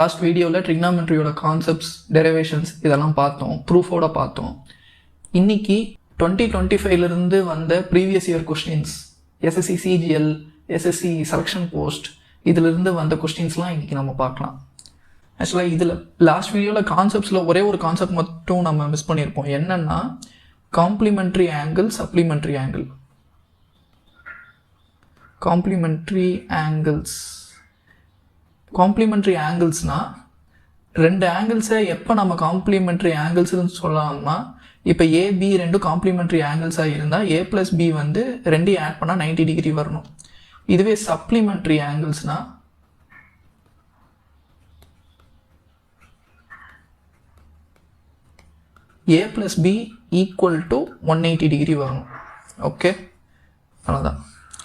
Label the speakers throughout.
Speaker 1: Last வீடியோவில் ட்ரிக்னாமெட்ரியோட concepts, derivations இதெல்லாம் பார்த்தோம், ப்ரூஃபோட பார்த்தோம். இன்னைக்கு 2025 வந்த previous year questions, SSC CGL, SSC selection post, இதிலிருந்து வந்த கொஸ்டின்ஸ்லாம் இன்னைக்கு நம்ம பார்க்கலாம். ஆக்சுவலாக இதில் லாஸ்ட் வீடியோவில் கான்செப்ட்ஸில் ஒரே ஒரு கான்செப்ட் மட்டும் நம்ம மிஸ் பண்ணியிருப்போம். என்னென்னா complementary angle, supplementary angle. Complementary ஆங்கிள்ஸ்னால் ரெண்டு ஆங்கிள்ஸை எப்போ நம்ம காம்ப்ளிமெண்ட்ரி ஆங்கிள்ஸ்னு சொல்லலாம்னா, இப்போ ஏபி ரெண்டும் காம்ப்ளிமெண்ட்ரி ஆங்கிள்ஸாக இருந்தால் ஏ ப்ளஸ் பி வந்து ரெண்டையும் ஆட் பண்ணால் 90 டிகிரி வரணும். இதுவே சப்ளிமெண்ட்ரி ஆங்கிள்ஸ்னால் A plus B equal to 180 degree வரணும். ஓகே, அவ்வளோதான்.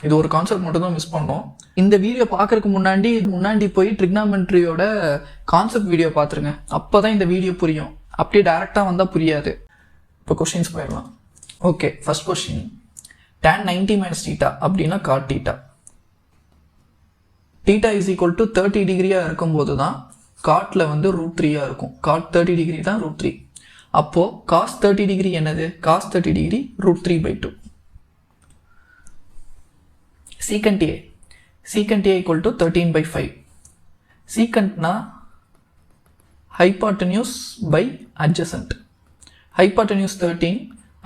Speaker 1: இது ஒரு கான்செப்ட் மட்டும் தான் மிஸ் பண்ணோம். இந்த வீடியோ பார்க்கறதுக்கு முன்னாடி போய் ட்ரிக்னாமெட்ரியோட கான்செப்ட் வீடியோ பார்த்துருங்க. அப்போ தான் இந்த வீடியோ புரியும். அப்படியே டேரெக்டாக வந்தால் புரியாது. இப்போ கொஸ்டின்ஸ் போயிடலாம். Okay, first question, tan 90 minus theta அப்படின்னா cot theta. Theta is equal to 30 டிகிரியாக இருக்கும்போது தான் காட்டில் வந்து √3 இருக்கும். காட் 30 டிகிரி தான் √3. அப்போது காஸ் 30 டிகிரி என்னது? Cos 30 degree √3/2. Secant A equal to 13/5. Secantனா hypotenuse by adjacent. Hypotenuse 13,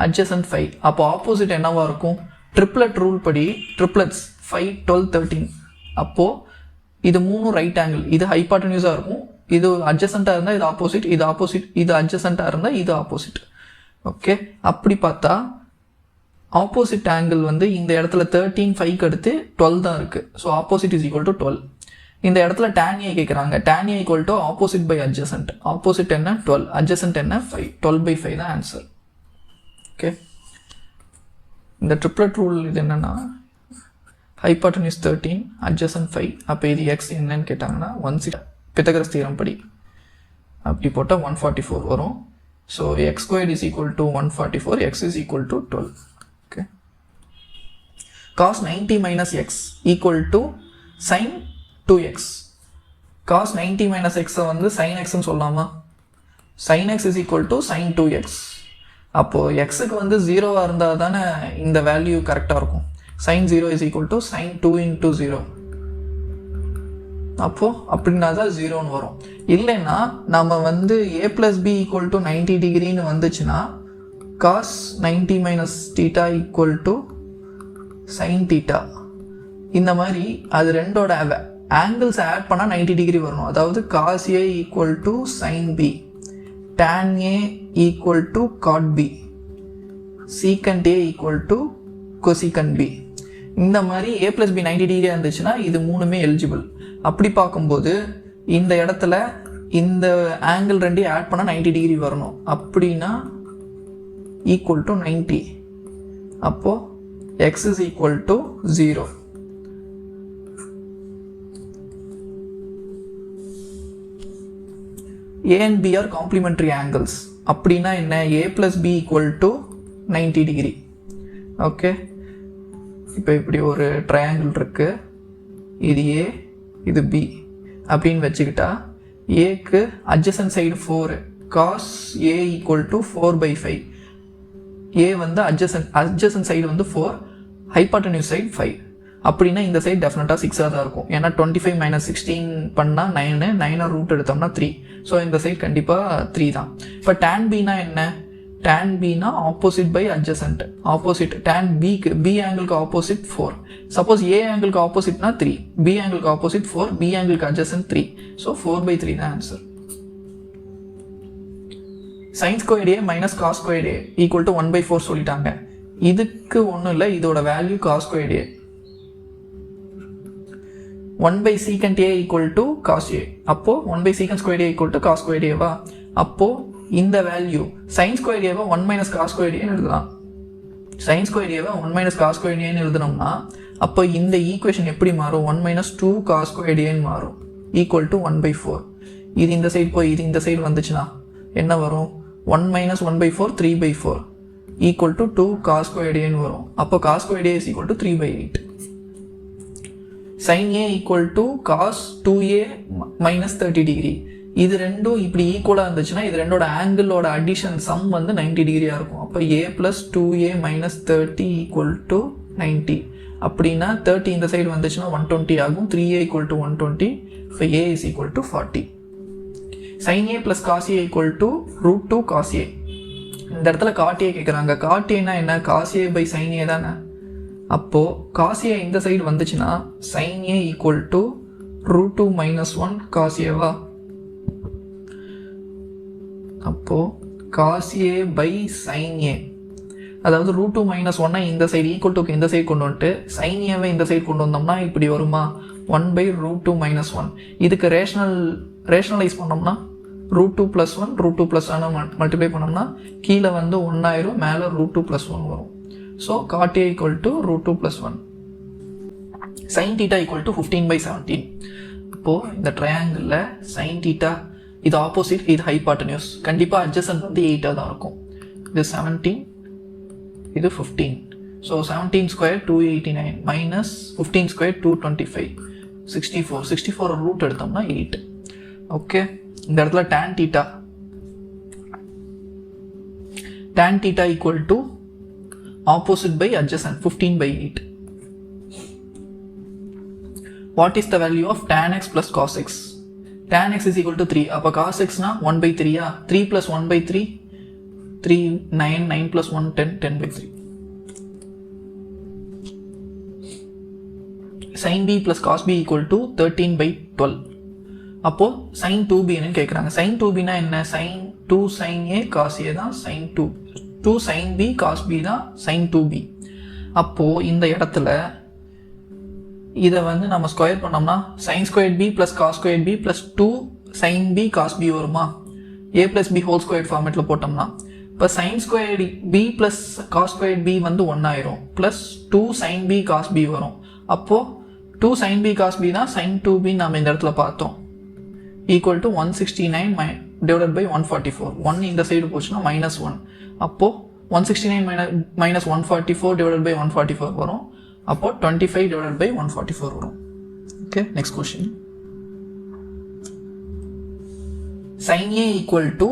Speaker 1: adjacent 5. அப்போ ஆப்போசிட் என்னவா இருக்கும்? ட்ரிப்ளட் ரூல் படி ட்ரிப்ளட்ஸ் 5, 12, 13. அப்போது இது 3 ரைட் ஆங்கிள். இது ஹைபாட்டன்யூஸாக இருக்கும். இது அட்ஜசண்ட்டாக இருந்தால் இது ஆப்போசிட், இது ஆப்போசிட், இது அட்ஜசண்ட்டாக இருந்தால் இது ஆப்போசிட். ஓகே, அப்படி பார்த்தா ஆப்போசிட் ஆங்கிள் வந்து இந்த இடத்துல 13, 5க்கு அடுத்து 12 தான் இருக்குது. So opposite is equal to 12. இந்த இடத்துல tan A கேட்குறாங்க. tan A equal to opposite by adjacent. Opposite என்ன? 12. அட்ஜசன்ட் என்ன? 5. 12/5 தான் ஆன்சர். ஓகே, இந்த ட்ரிப்ளட் ரூல் இது என்னென்னா ஹைபாட்டன்யூஸ் 13, அட்ஜசன்ட் 5. அப்போ இது எக்ஸ் என்னன்னு கேட்டாங்கன்னா 160 பித்தகரஸ் தியரம் படி அப்படி போட்டால் 144 வரும். So x² is equal to 144, x is equal to 12. Okay. Cos 90 minus x equal to sin 2x. Cos 90 minus x வந்து sin x ன்னு சொல்லலாமா? sin x is equal to sin 2x. அப்போது எக்ஸுக்கு வந்து 0 இருந்தால் தானே இந்த வேல்யூ கரெக்டாக இருக்கும். sin 0 is equal to sin 2 into 0. அப்போது அப்படின்னா தான் 0ன்னு வரும். இல்லைன்னா நம்ம வந்து a plus b equal to 90 டிகிரின்னு வந்துச்சுன்னா cos 90 minus theta equal to sin theta. இந்த மாதிரி அது ரெண்டோட ஆங்கிள்ஸ் ஆட் பண்ணால் 90 டிகிரி வரணும். அதாவது cos A equal to sin B, tan A equal to cot B, secant A equal to cosecant B. இந்த மாதிரி A plus B 90 டிகிரியாக இருந்துச்சுன்னா இது மூணுமே எலிஜிபிள். அப்படி பார்க்கும்போது இந்த இடத்துல இந்த ஆங்கிள் ரெண்டையும் ஆட் பண்ணால் 90 டிகிரி வரணும். அப்படின்னா equal to 90. அப்போ x is equal to 0. A and B are complementary angles. அப்படின்னா என்ன? A plus B equal to 90 degree. Okay, இப்போ இப்படி ஒரு ட்ரையாங்கிள் இருக்கு. இது A, இது B அப்படின்னு வச்சுக்கிட்டா ஏக்கு adjacent side 4, cos A equal to 4/5. A வந்து அட்ஜசன்ட் சைடு வந்து 4, ஹைபாட்டன்யூஸ் சைடு 5. அப்படின்னா இந்த சைடு டெஃபினட்டாக 6ஆக தான் இருக்கும். ஏன்னா 25 minus 16 பண்ணால் 9, 9 ரூட் எடுத்தோம்னா 3. ஸோ இந்த சைடு கண்டிப்பாக 3 தான். இப்போ tan Bனா என்ன? tan Bனா opposite by adjacent. Opposite tan Bக்கு B ஆங்கிளுக்கு ஆப்போசிட் 4. சப்போஸ் A ஆங்கிளுக்கு ஆப்போசிட்னா 3, B ஆங்கிளுக்கு ஆப்போசிட் 4, B ஆங்கிளுக்கு அட்ஜசன்ட் 3. ஸோ 4/3 தான் answer. sin² A minus cos² A equal to 1/4 சொல்லிட்டாங்க. இதுக்கு ஒன்றும் இல்லை, இதோட value cos² A. 1/secant A equal to cos A. அப்போது 1/secant² A equal to cos² A வா? அப்போது இந்த value sin² A 1 minus cos² A எழுதலாம். sin² A 1 minus cos² A எழுதணும்னா அப்போ இந்த ஈக்குவேஷன் எப்படி மாறும்? 1 minus 2 cos² A மாறும், equal to 1/4. இது இந்த சைடு போய் இது இந்த சைடு வந்துச்சுன்னா என்ன வரும்? 1 minus 1/4, 3/4 equal to 2 cos² A வரும். அப்போ cos² A is equal to 3/8. sin A equal to cos 2A minus 30 degree. இது ரெண்டும் இப்படி ஈக்குவலாக இருந்துச்சுன்னா இது ரெண்டோட ஆங்கிளோட அடிஷன் சம் வந்து 90 டிகிரியாக இருக்கும். அப்போ A + 2A minus 30 equal to 90. அப்படின்னா 30 இந்த சைடு வந்துச்சுன்னா 120 ஆகும். 3A equal to 120. இப்போ A is equal to 40. sin A plus cos A equal to √2 cos A. இந்த இடத்துல cot A கேட்குறாங்க. cot Aனா என்ன? cos A by sin A தானே. அப்போது cos A இந்த சைடு வந்துச்சுன்னா sin A equal to √2 minus 1 cos Aவா? அப்போது cos A by sin A, அதாவது √2 minus 1 இந்த சைடு ஈக்குவல் டுக்கு இந்த சைடு கொண்டு வந்துட்டு sin Aவை இந்த சைடு கொண்டு வந்தோம்னா இப்படி வருமா? 1/√2 minus 1. இதுக்கு ரேஷனலைஸ் பண்ணோம்னா √2 plus 1 √2 plus 1 மல்டிப்ளை பண்ணோம்னா கீழே வந்து 1 ஆயிரும், மேலே √2 plus 1 வரும். So cot A equal to √2 plus 1. sin θ equal to 15/17. இப்போது இந்த ட்ரையாங்கிளில் sin θ இது ஆப்போசிட், இது ஹைபாட்டனியூஸ். கண்டிப்பாக அட்ஜசன்ட் வந்து 8 தான் இருக்கும். இது 17, இது 15. So 17 square 289 minus 15 square 225, 64 root எடுத்தோம்னா 8. ஓகே, இந்த இடத்துல tan θ equal to opposite by adjacent 15/8. What is the value of tan x plus cos x? tan x is equal to 3. அப்போ cos x னா 1/3. 3 plus 1/3, 3, 9, 9 plus 1, 10, 10/3. sin b plus cos b equal to 13/12. அப்போது sin 2b ன்னு கேட்குறாங்க. sin 2b னா என்ன? sin 2 sin a cos a தான் sin 2 sin b cos b தான் sin 2b. அப்போது இந்த இடத்துல இதை வந்து நம்ம ஸ்கொயர் பண்ணோம்னா sin squared b plus cos squared b plus 2 sin b cos b வருமா? a plus b whole squared ஃபார்மேட்டில் போட்டோம்னா இப்போ sin squared b plus cos squared b வந்து 1 ஆயிரும், plus 2 sin b cos b வரும். அப்போது 2 sin b cos b தான் sin 2b நம்ம இந்த இடத்துல பார்த்தோம். Equal to 169 divided by 144. 1 இந்த சைடு போச்சுன்னா -1. அப்போது 169 minus 144 டிவைடட் பை 144 வரும். அப்போ 25 divided by 144 வரும். Okay, next question. sin A equal to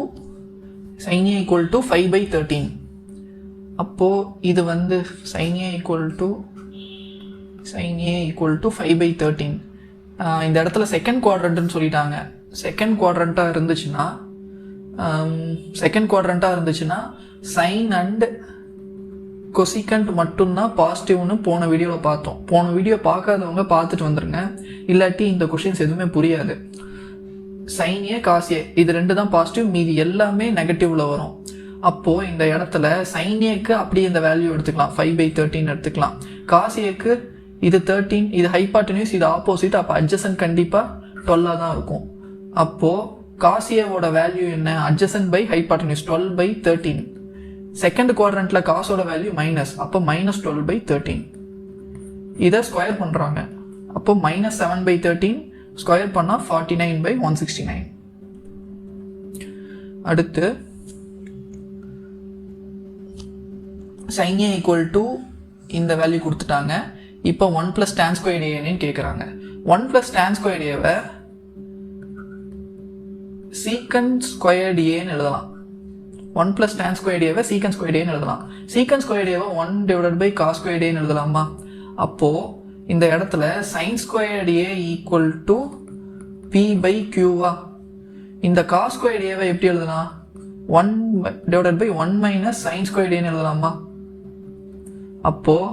Speaker 1: 5/13. அப்போ இது வந்து sin A equal to 5/13. இந்த இடத்துல செகண்ட் குவாட்ரண்ட்னு சொல்லிட்டாங்க. செகண்ட் குவாட்ரண்ட்டாக இருந்துச்சுன்னா சைன் அண்ட் கொசிகண்ட் மட்டும்தான் பாசிட்டிவ்னு போன வீடியோவில் பார்த்தோம். போன வீடியோ பார்க்காதவங்க பார்த்துட்டு வந்துருங்க, இல்லாட்டி இந்த கொஷின்ஸ் எதுவுமே புரியாது. sin A cos A இது ரெண்டு தான் பாசிட்டிவ், மீதி எல்லாமே நெகட்டிவ்ல வரும். அப்போது இந்த இடத்துல sin Aக்கு அப்படியே இந்த வேல்யூ எடுத்துக்கலாம், 5/13 எடுத்துக்கலாம். cos Aக்கு இது 13, இது ஹைபாட்டனியூஸ், இது ஆப்போசிட். அப்போ அட்ஜசன்ட் கண்டிப்பாக 12 தான் இருக்கும். அப்போது cos Aவோட வேல்யூ என்ன? Adjacent by hypotenuse 12/13. செகண்ட் குவாட்ரண்ட்ல காசோட வேல்யூ மைனஸ், அப்போ -12/13. இதை ஸ்கொயர் பண்ணுறாங்க. அப்போ -7/13 ஸ்கொயர் பண்ணால் 49/169. அடுத்து sin A equal to இந்த வேல்யூ கொடுத்துட்டாங்க. இப்போ 1 + tan squared A கேட்குறாங்க. 1 + tan squared Aவை secant squared A எழுதலாம். 1 + tan squared A secant squared A எழுதலாம். secant squared A 1 divided by cos squared A எழுதலாமா? அப்போது இந்த இடத்துல sin squared A equal to P/Q-வா? இந்த cos squared A எப்படி எழுதலாம்? 1 divided by 1 minus sin squared A எழுதலாமா? அப்போது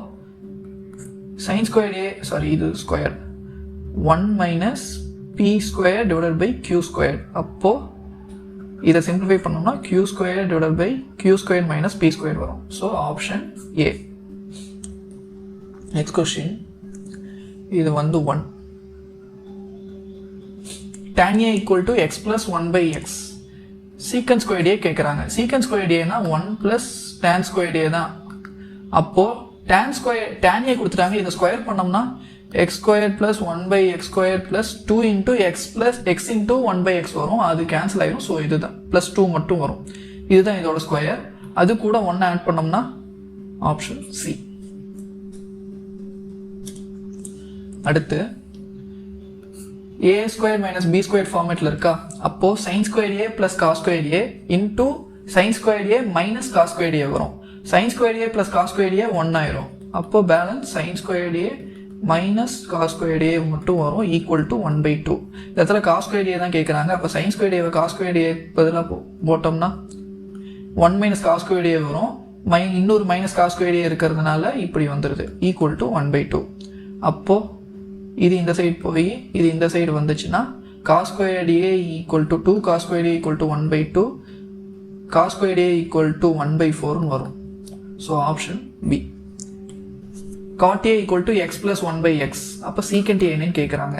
Speaker 1: sin squared A, இது square, 1 minus P squared divided by Q squared. அப்போது இதை சிம்பிளிஃபை பண்ணோம்னா q squared divided by q squared minus p squared வரும். So option A. Next question. இது வந்து 1. tan A equal to x plus 1/x. secant squared A கேட்குறாங்க. secant squared Aனா 1 plus tan squared A தான். அப்போது tan A கொடுத்துட்டாங்க. இதை square பண்ணோம்னா x squared plus 1/x squared plus 2 into x plus x into 1/x வரும். அது cancel ஆகிடும். So இதுதான் ப்ளஸ் 2 மட்டும் வரும். இதுதான் இதோட ஸ்கொயர். அது கூட 1 ஆட் பண்ணோம்னா ஆப்ஷன் C. அடுத்து ஏ ஸ்கொயர் மைனஸ் பி ஸ்கொயர் ஃபார்மேட்டில் இருக்கா? அப்போது sine square A plus cos square A into sine square A minus cos square ஏ வரும். சைன் ஸ்கொயர் ஏ ப்ளஸ் காஸ் ஸ்கொயர் ஏ 1 ஆயிரும். அப்போது பேலன்ஸ் சைன் ஸ்கொயர் ஏ மைனஸ் காஸ் ஸ்கொயர் ஏ மட்டும் வரும் equal to 1/2. இந்த இடத்துல காஸ் ஸ்கொயர் ஏ தான் கேட்குறாங்க. அப்போ சைன் ஸ்கொயர் ஏவை காஸ் ஸ்கொயர் ஏ பதிலாக போட்டோம்னா 1 மைனஸ் காஸ் ஸ்கொயர் ஏ வரும். இன்னொரு மைனஸ் காஸ் ஸ்கொயர் ஏ இருக்கிறதுனால இப்படி வந்துடுது ஈக்குவல் டு 1/2. அப்போது இது இந்த சைடு போய் இது இந்த சைடு வந்துச்சுன்னா cos square a equal to 2 cos square a equal to 1/2 cos square a equal to 1/4 வரும். So option b. Cot a equal to x plus 1/x. அப்போ சீக்கண்ட் ஏன்னு கேட்குறாங்க.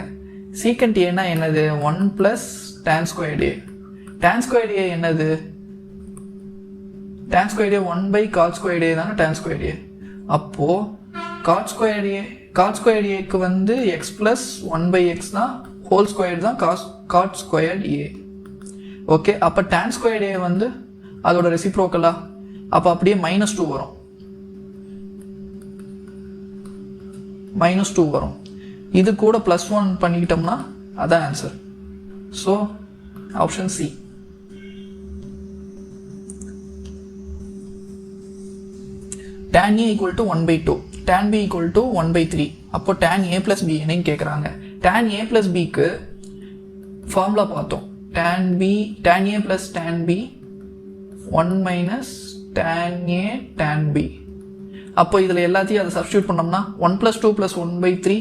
Speaker 1: சீக்கண்ட் ஏன்னா என்னது? 1 plus tan square a. Tan square a என்னது? Tan square a 1/காட் square a தானே tan square ஏ. அப்போது காட் ஸ்கொயர் ஏக்கு வந்து எக்ஸ் ப்ளஸ் 1/x தான், ஹோல் ஸ்கொயர் தான் காட் ஸ்கொயர் ஏ. ஓகே, அப்போ டேன் ஸ்கொயர் ஏ வந்து அதோட ரெசிப்ரோக்கலா? அப்போ அப்படியே -2 வரும். -2 வரும். இது கூட +1 பண்ணிக்கிட்டோம்னா அதான் answer. So option C. tan a equal to 1/2, tan b equal to 1/3. அப்போ tan a ப்ளஸ் b என்னன்னு கேட்குறாங்க. tan a ப்ளஸ் பிக்கு ஃபார்முலா பார்த்தோம். tan a plus tan b 1 minus tan a tan b. அப்போ இதில் எல்லாத்தையும் அதை சப்ஸ்டியூட் பண்ணோம்னா 1 + 2 + 1/3,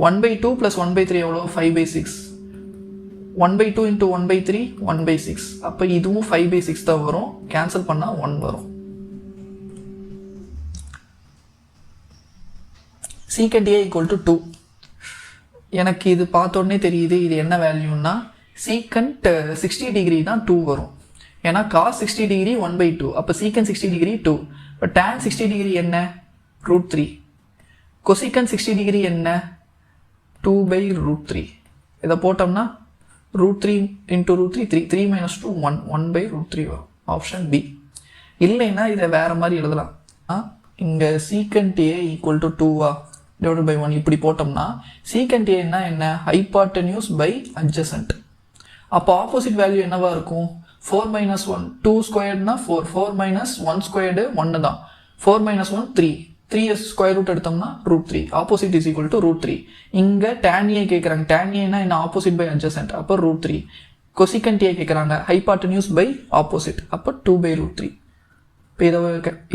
Speaker 1: 1/2 + 1/3 எவ்வளோ? 5/6. 1/2 × 1/3 1/6. அப்போ இதுவும் 5/6 தான் வரும். கேன்சல் பண்ணால் 1 வரும். Secant a equal to 2. எனக்கு இது பார்த்தோன்னே தெரியுது இது என்ன வேல்யூன்னா சீக்கண்ட் 60 டிகிரி தான் 2 வரும். ஏன்னா காஸ் 60 டிகிரி 1/2. அப்போ சீக்கண்ட் 60 டிகிரி 2. இப்போ tan 60 டிகிரி என்ன? √3. கொசிக்கண்ட் 60 டிகிரி என்ன? 2/√3. இதை போட்டோம்னா √3 × √3 3, 3 - 2 1, 1/√3 வரும். Option b. இல்லைன்னா இதை வேறு மாதிரி எழுதலாம். இங்கே secant a equal to 2 divide by 1 இப்படி போட்டோம்னா சீக்கண்ட் ஏன்னா என்ன? Hypotenuse by adjacent. அப்போ ஆப்போசிட் வேல்யூ என்னவா இருக்கும்? 4 - 1, 2 ஸ்கொயர்ட்னா 4, 4 - 1 ஸ்கொயர்டு 1 தான். 4 - 1 3, 3 ஸ்கொயர் ரூட் எடுத்தோம்னா √3. Opposite is equal to √3. இங்கே tan a கேட்குறாங்க. tan a என்ன? Opposite by adjacent. அப்போ √3. கொசிக்கண்ட் ஏ கேட்குறாங்க. Hypotenuse by opposite. அப்போ 2/√3. இப்போ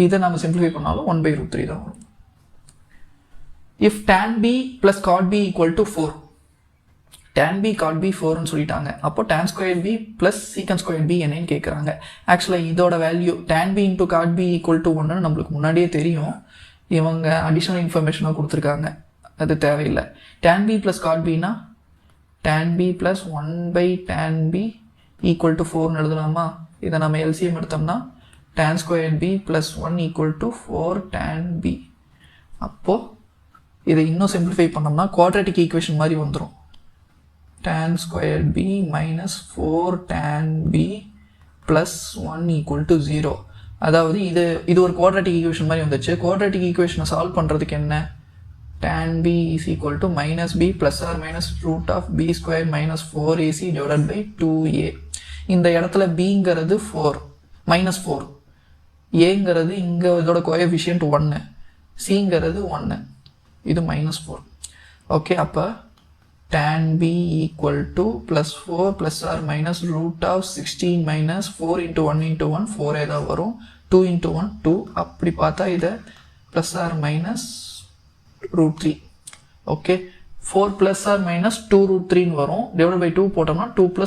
Speaker 1: இதை நம்ம சிம்பிளிஃபை பண்ணாலும் 1/√3 தான் வரும். If tan b + cot b = 4. tan b cot b 4ன்னு சொல்லிட்டாங்க. அப்போ tan square b + secant square b என்னன்னு கேட்குறாங்க. ஆக்சுவலாக இதோட value tan b × cot b = 1ன்னு நம்மளுக்கு முன்னாடியே தெரியும். இவங்க அடிஷ்னல் இன்ஃபர்மேஷனாக கொடுத்துருக்காங்க, அது தேவையில்லை. tan b + cot bனா tan b + 1/tan b = 4ன்னு எழுதலாமா? இதை நம்ம எல்சிஎம் எடுத்தோம்னா tan square b + 1 = 4 tan b. அப்போது இதை இன்னும் சிம்பிளிஃபை பண்ணோம்னா குவாட்ரேட்டிக் ஈக்குவேஷன் மாதிரி வந்துடும். tan square b - 4 tan b + 1 = 0. அதாவது இது ஒரு குவாட்ரேட்டிக் ஈக்குவேஷன் மாதிரி வந்துச்சு. குவாட்ரேட்டிக் ஈக்குவேஷனை சால்வ் பண்ணுறதுக்கு என்ன? tan b = -b ± √b² - 4ac / 2a. இந்த இடத்துல bங்கிறது 4 -4, ஏங்கிறது இங்கே இதோட கோஎஃபிஷியன்ட் 1, சிங்கிறது 1, இது -4. ஓகே, அப்போ tan b = +4 ± √16 - 4 × 1 × 1 4 ஏதாவது வரும். 2 × 1 2. அப்படி பார்த்தா இதை ± √3. ஓகே, 4 ± 2√3ன்னு வரும். டிவைட் பை 2 போட்டோம்னா 2 ±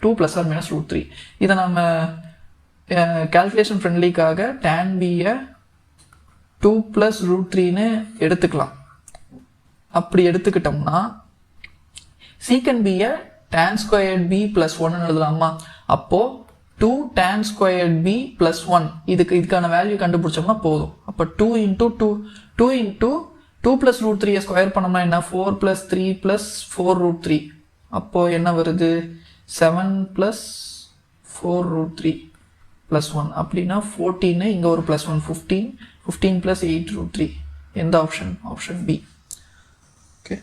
Speaker 1: √3. இதை நம்ம கால்குலேஷன் ஃப்ரெண்ட்லிக்காக tan b-யை 2 + √3ன்னு எடுத்துக்கலாம். அப்படி எடுத்துக்கிட்டோம்னா சீக்கண்ட் b-யை tan ஸ்கொயர் b + 1ன்னு எழுதலாமா? அப்போது 2 tan ஸ்கொயர் b + 1 இதுக்கான வேல்யூ கண்டுபிடிச்சோம்னா போதும். அப்போ 2 × 2 + √3 ஸ்கொயர் பண்ணோம்னா என்ன? 4 + 3 + 4√3. அப்போது என்ன வருது? 7 + 4√3 + 1 அப்படின்னா 14. இங்கே ஒரு +1 15, 15 + 8√3. எந்த option? Option b. Okay.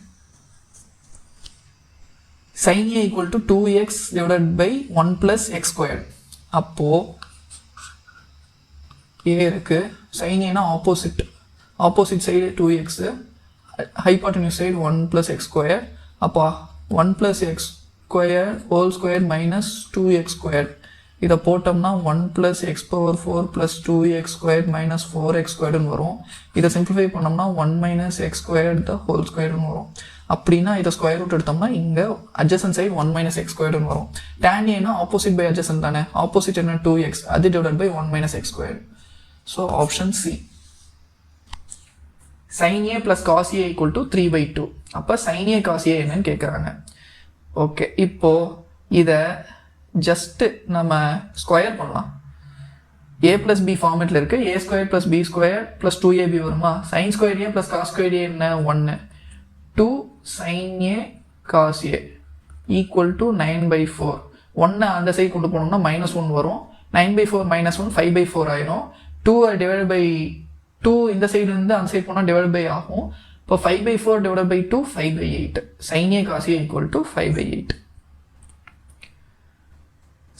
Speaker 1: sin a equal to 2x divided by 1 plus x squared. அப்போது a இருக்கு, sin a னா opposite side 2x, hypotenuse side 1 plus x squared. அப்போ 1 plus x squared whole squared minus 2x squared. இதை போட்டோம்னா 1 plus x power 4 plus 2x squared minus 4x squared வரும். இதை simplify பண்ணோம்னா 1 minus x squared the whole squared வரும். அப்படின்னா இதை square root எடுத்தோம்னா இங்கே adjacent side 1 minus x squared வரும். tan a னா ஆப்போசிட் பை adjacent தானே, ஆப்போசிட் என்ன 2x, அது divided by 1 minus x squared. So option c. sin a plus cos a equal to 3/2. அப்போ sin a cos a என்னன்னு கேட்குறாங்க. Okay, இப்போது இதை ஜஸ்ட்டு நம்ம ஸ்கொயர் பண்ணலாம். a plus b ஃபார்மேட்டில் இருக்குது. a square plus b square plus 2ab வருமா. sin square a plus cos square a என்ன 1. 2 sin a cos a equal to 9/4. 1 அந்த சைடு கொண்டு போனோம்னா -1 வரும். 9/4 -1 5/4 ஆயிரும். 2 டிவைட் பை 2 இந்த சைடு இருந்து அந்த சைடு போனால் டிவைட் பை ஆகும். இப்போ 5/4 divide by 2 5/8. sin a cos a equal to 5/8.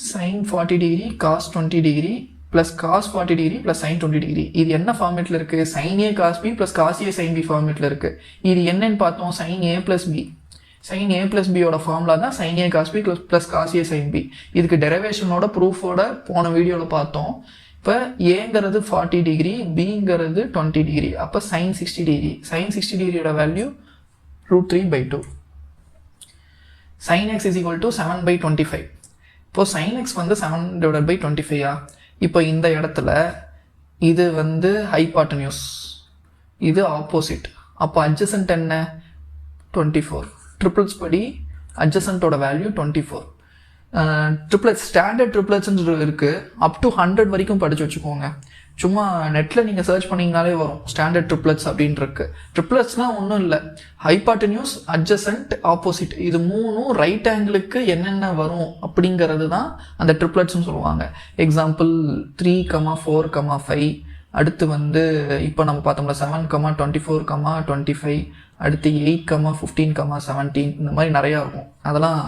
Speaker 1: sin 40 degree cos 20 degree plus cos 40 degree plus sin 20 degree. இது என்ன ஃபார்மேட்டில் இருக்குது? sin a cos b plus cos a sin b ஃபார்மேட்டில் இருக்குது. இது என்னன்னு பார்த்தோம், sin a plus b. sin a plus பியோட ஃபார்முலா தான் sin a cos b plus cos a sin b. இதுக்கு டெரிவேஷனோட ப்ரூஃபோட போன வீடியோவில் பார்த்தோம். இப்போ ஏங்கிறது 40 டிகிரி, பிங்கிறது 20 டிகிரி. அப்போ sin 60 டிகிரி. sin 60 டிகிரியோட value √3/2. sin x is equal to 7/25. இப்போ sin x வந்து 7/25. இப்போ இந்த இடத்துல இது வந்து ஹைபாட்டன்யூஸ், இது ஆப்போசிட். அப்போ adjacent என்ன 24. ட்ரிபிள்ஸ் படி adjacentோட வேல்யூ 24. ட்ரிப்ளெட்ஸ் ஸ்டாண்டர்ட் ட்ரிப்ளெட்ஸ்ன்னு இருக்குது. அப் டு 100 வரைக்கும் படித்து வச்சுக்கோங்க. சும்மா நெட்டில் நீங்கள் சர்ச் பண்ணிங்கனாலே வரும் ஸ்டாண்டர்ட் ட்ரிப்ளெட்ஸ் அப்படின்னு இருக்கு. ட்ரிப்ளெட்ஸ்னால் ஒன்றும் இல்லை, ஹைபாட்டன்யூஸ் adjacent ஆப்போசிட் இது மூணும் ரைட் ஆங்கிளுக்கு என்னென்ன வரும் அப்படிங்கிறது தான் அந்த ட்ரிப்ளெட்ஸ்னு சொல்லுவாங்க. எக்ஸாம்பிள் 3,4,5. அடுத்து வந்து இப்போ நம்ம பார்த்தோம்ல 7,24,25. அடுத்து 8,15,17. இந்த மாதிரி நிறையா இருக்கும். அதெல்லாம்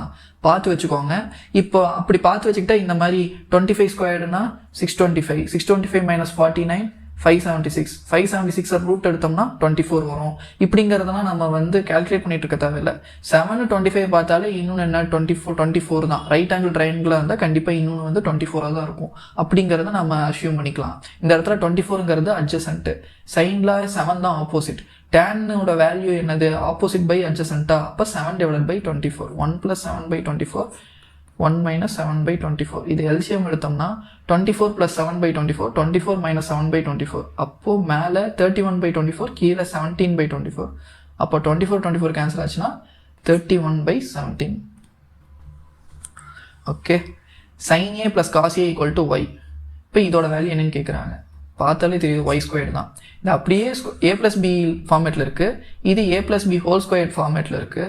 Speaker 1: பார்த்து வச்சுக்கோங்க. இப்போ அப்படி பார்த்து வச்சுக்கிட்டா இந்த மாதிரி 25 ஸ்கொயர்டுனா 625. 625 - 49 576. 576 ரூட் எடுத்தோம்னா 24 வரும். இப்படிங்கிறதெல்லாம் நம்ம வந்து கேல்குலேட் பண்ணிட்டு இருக்க தேவையில்லை. 7-25 பார்த்தாலே இன்னொன்று என்ன 24 தான். ரைட் ஆங்கிள் ட்ரையாங்கிளாக இருந்தால் கண்டிப்பாக இன்னொன்று வந்து 24 தான் இருக்கும். அப்படிங்கிறத நம்ம அஷ்யூம் பண்ணிக்கலாம். இந்த இடத்துல 24ங்கிறது adjacent, சைனில் 7 தான் ஆப்போசிட். டேனோட வேல்யூ என்னது, ஆப்போசிட் பை adjacent. அப்போ 7/24. 1 + 7/24 1 - 7/24. இது எல்சிஎம் எடுத்தோம்னா 24 + 7/24 24 - 7/24. அப்போது மேலே 31/24, கீழே 17/24. அப்போ 24 கேன்சல் ஆச்சுன்னா 31/17. Okay, sin a + cos a = y. இப்போ இதோட வேல்யூ என்னன்னு கேட்குறாங்க. பார்த்தாலே தெரியுது y ஸ்கொயர் தான். இது அப்படியே a + b ஃபார்மேட்டில் இருக்குது. இது a + b ஹோல் ஸ்கொயர் ஃபார்மேட்டில் இருக்குது.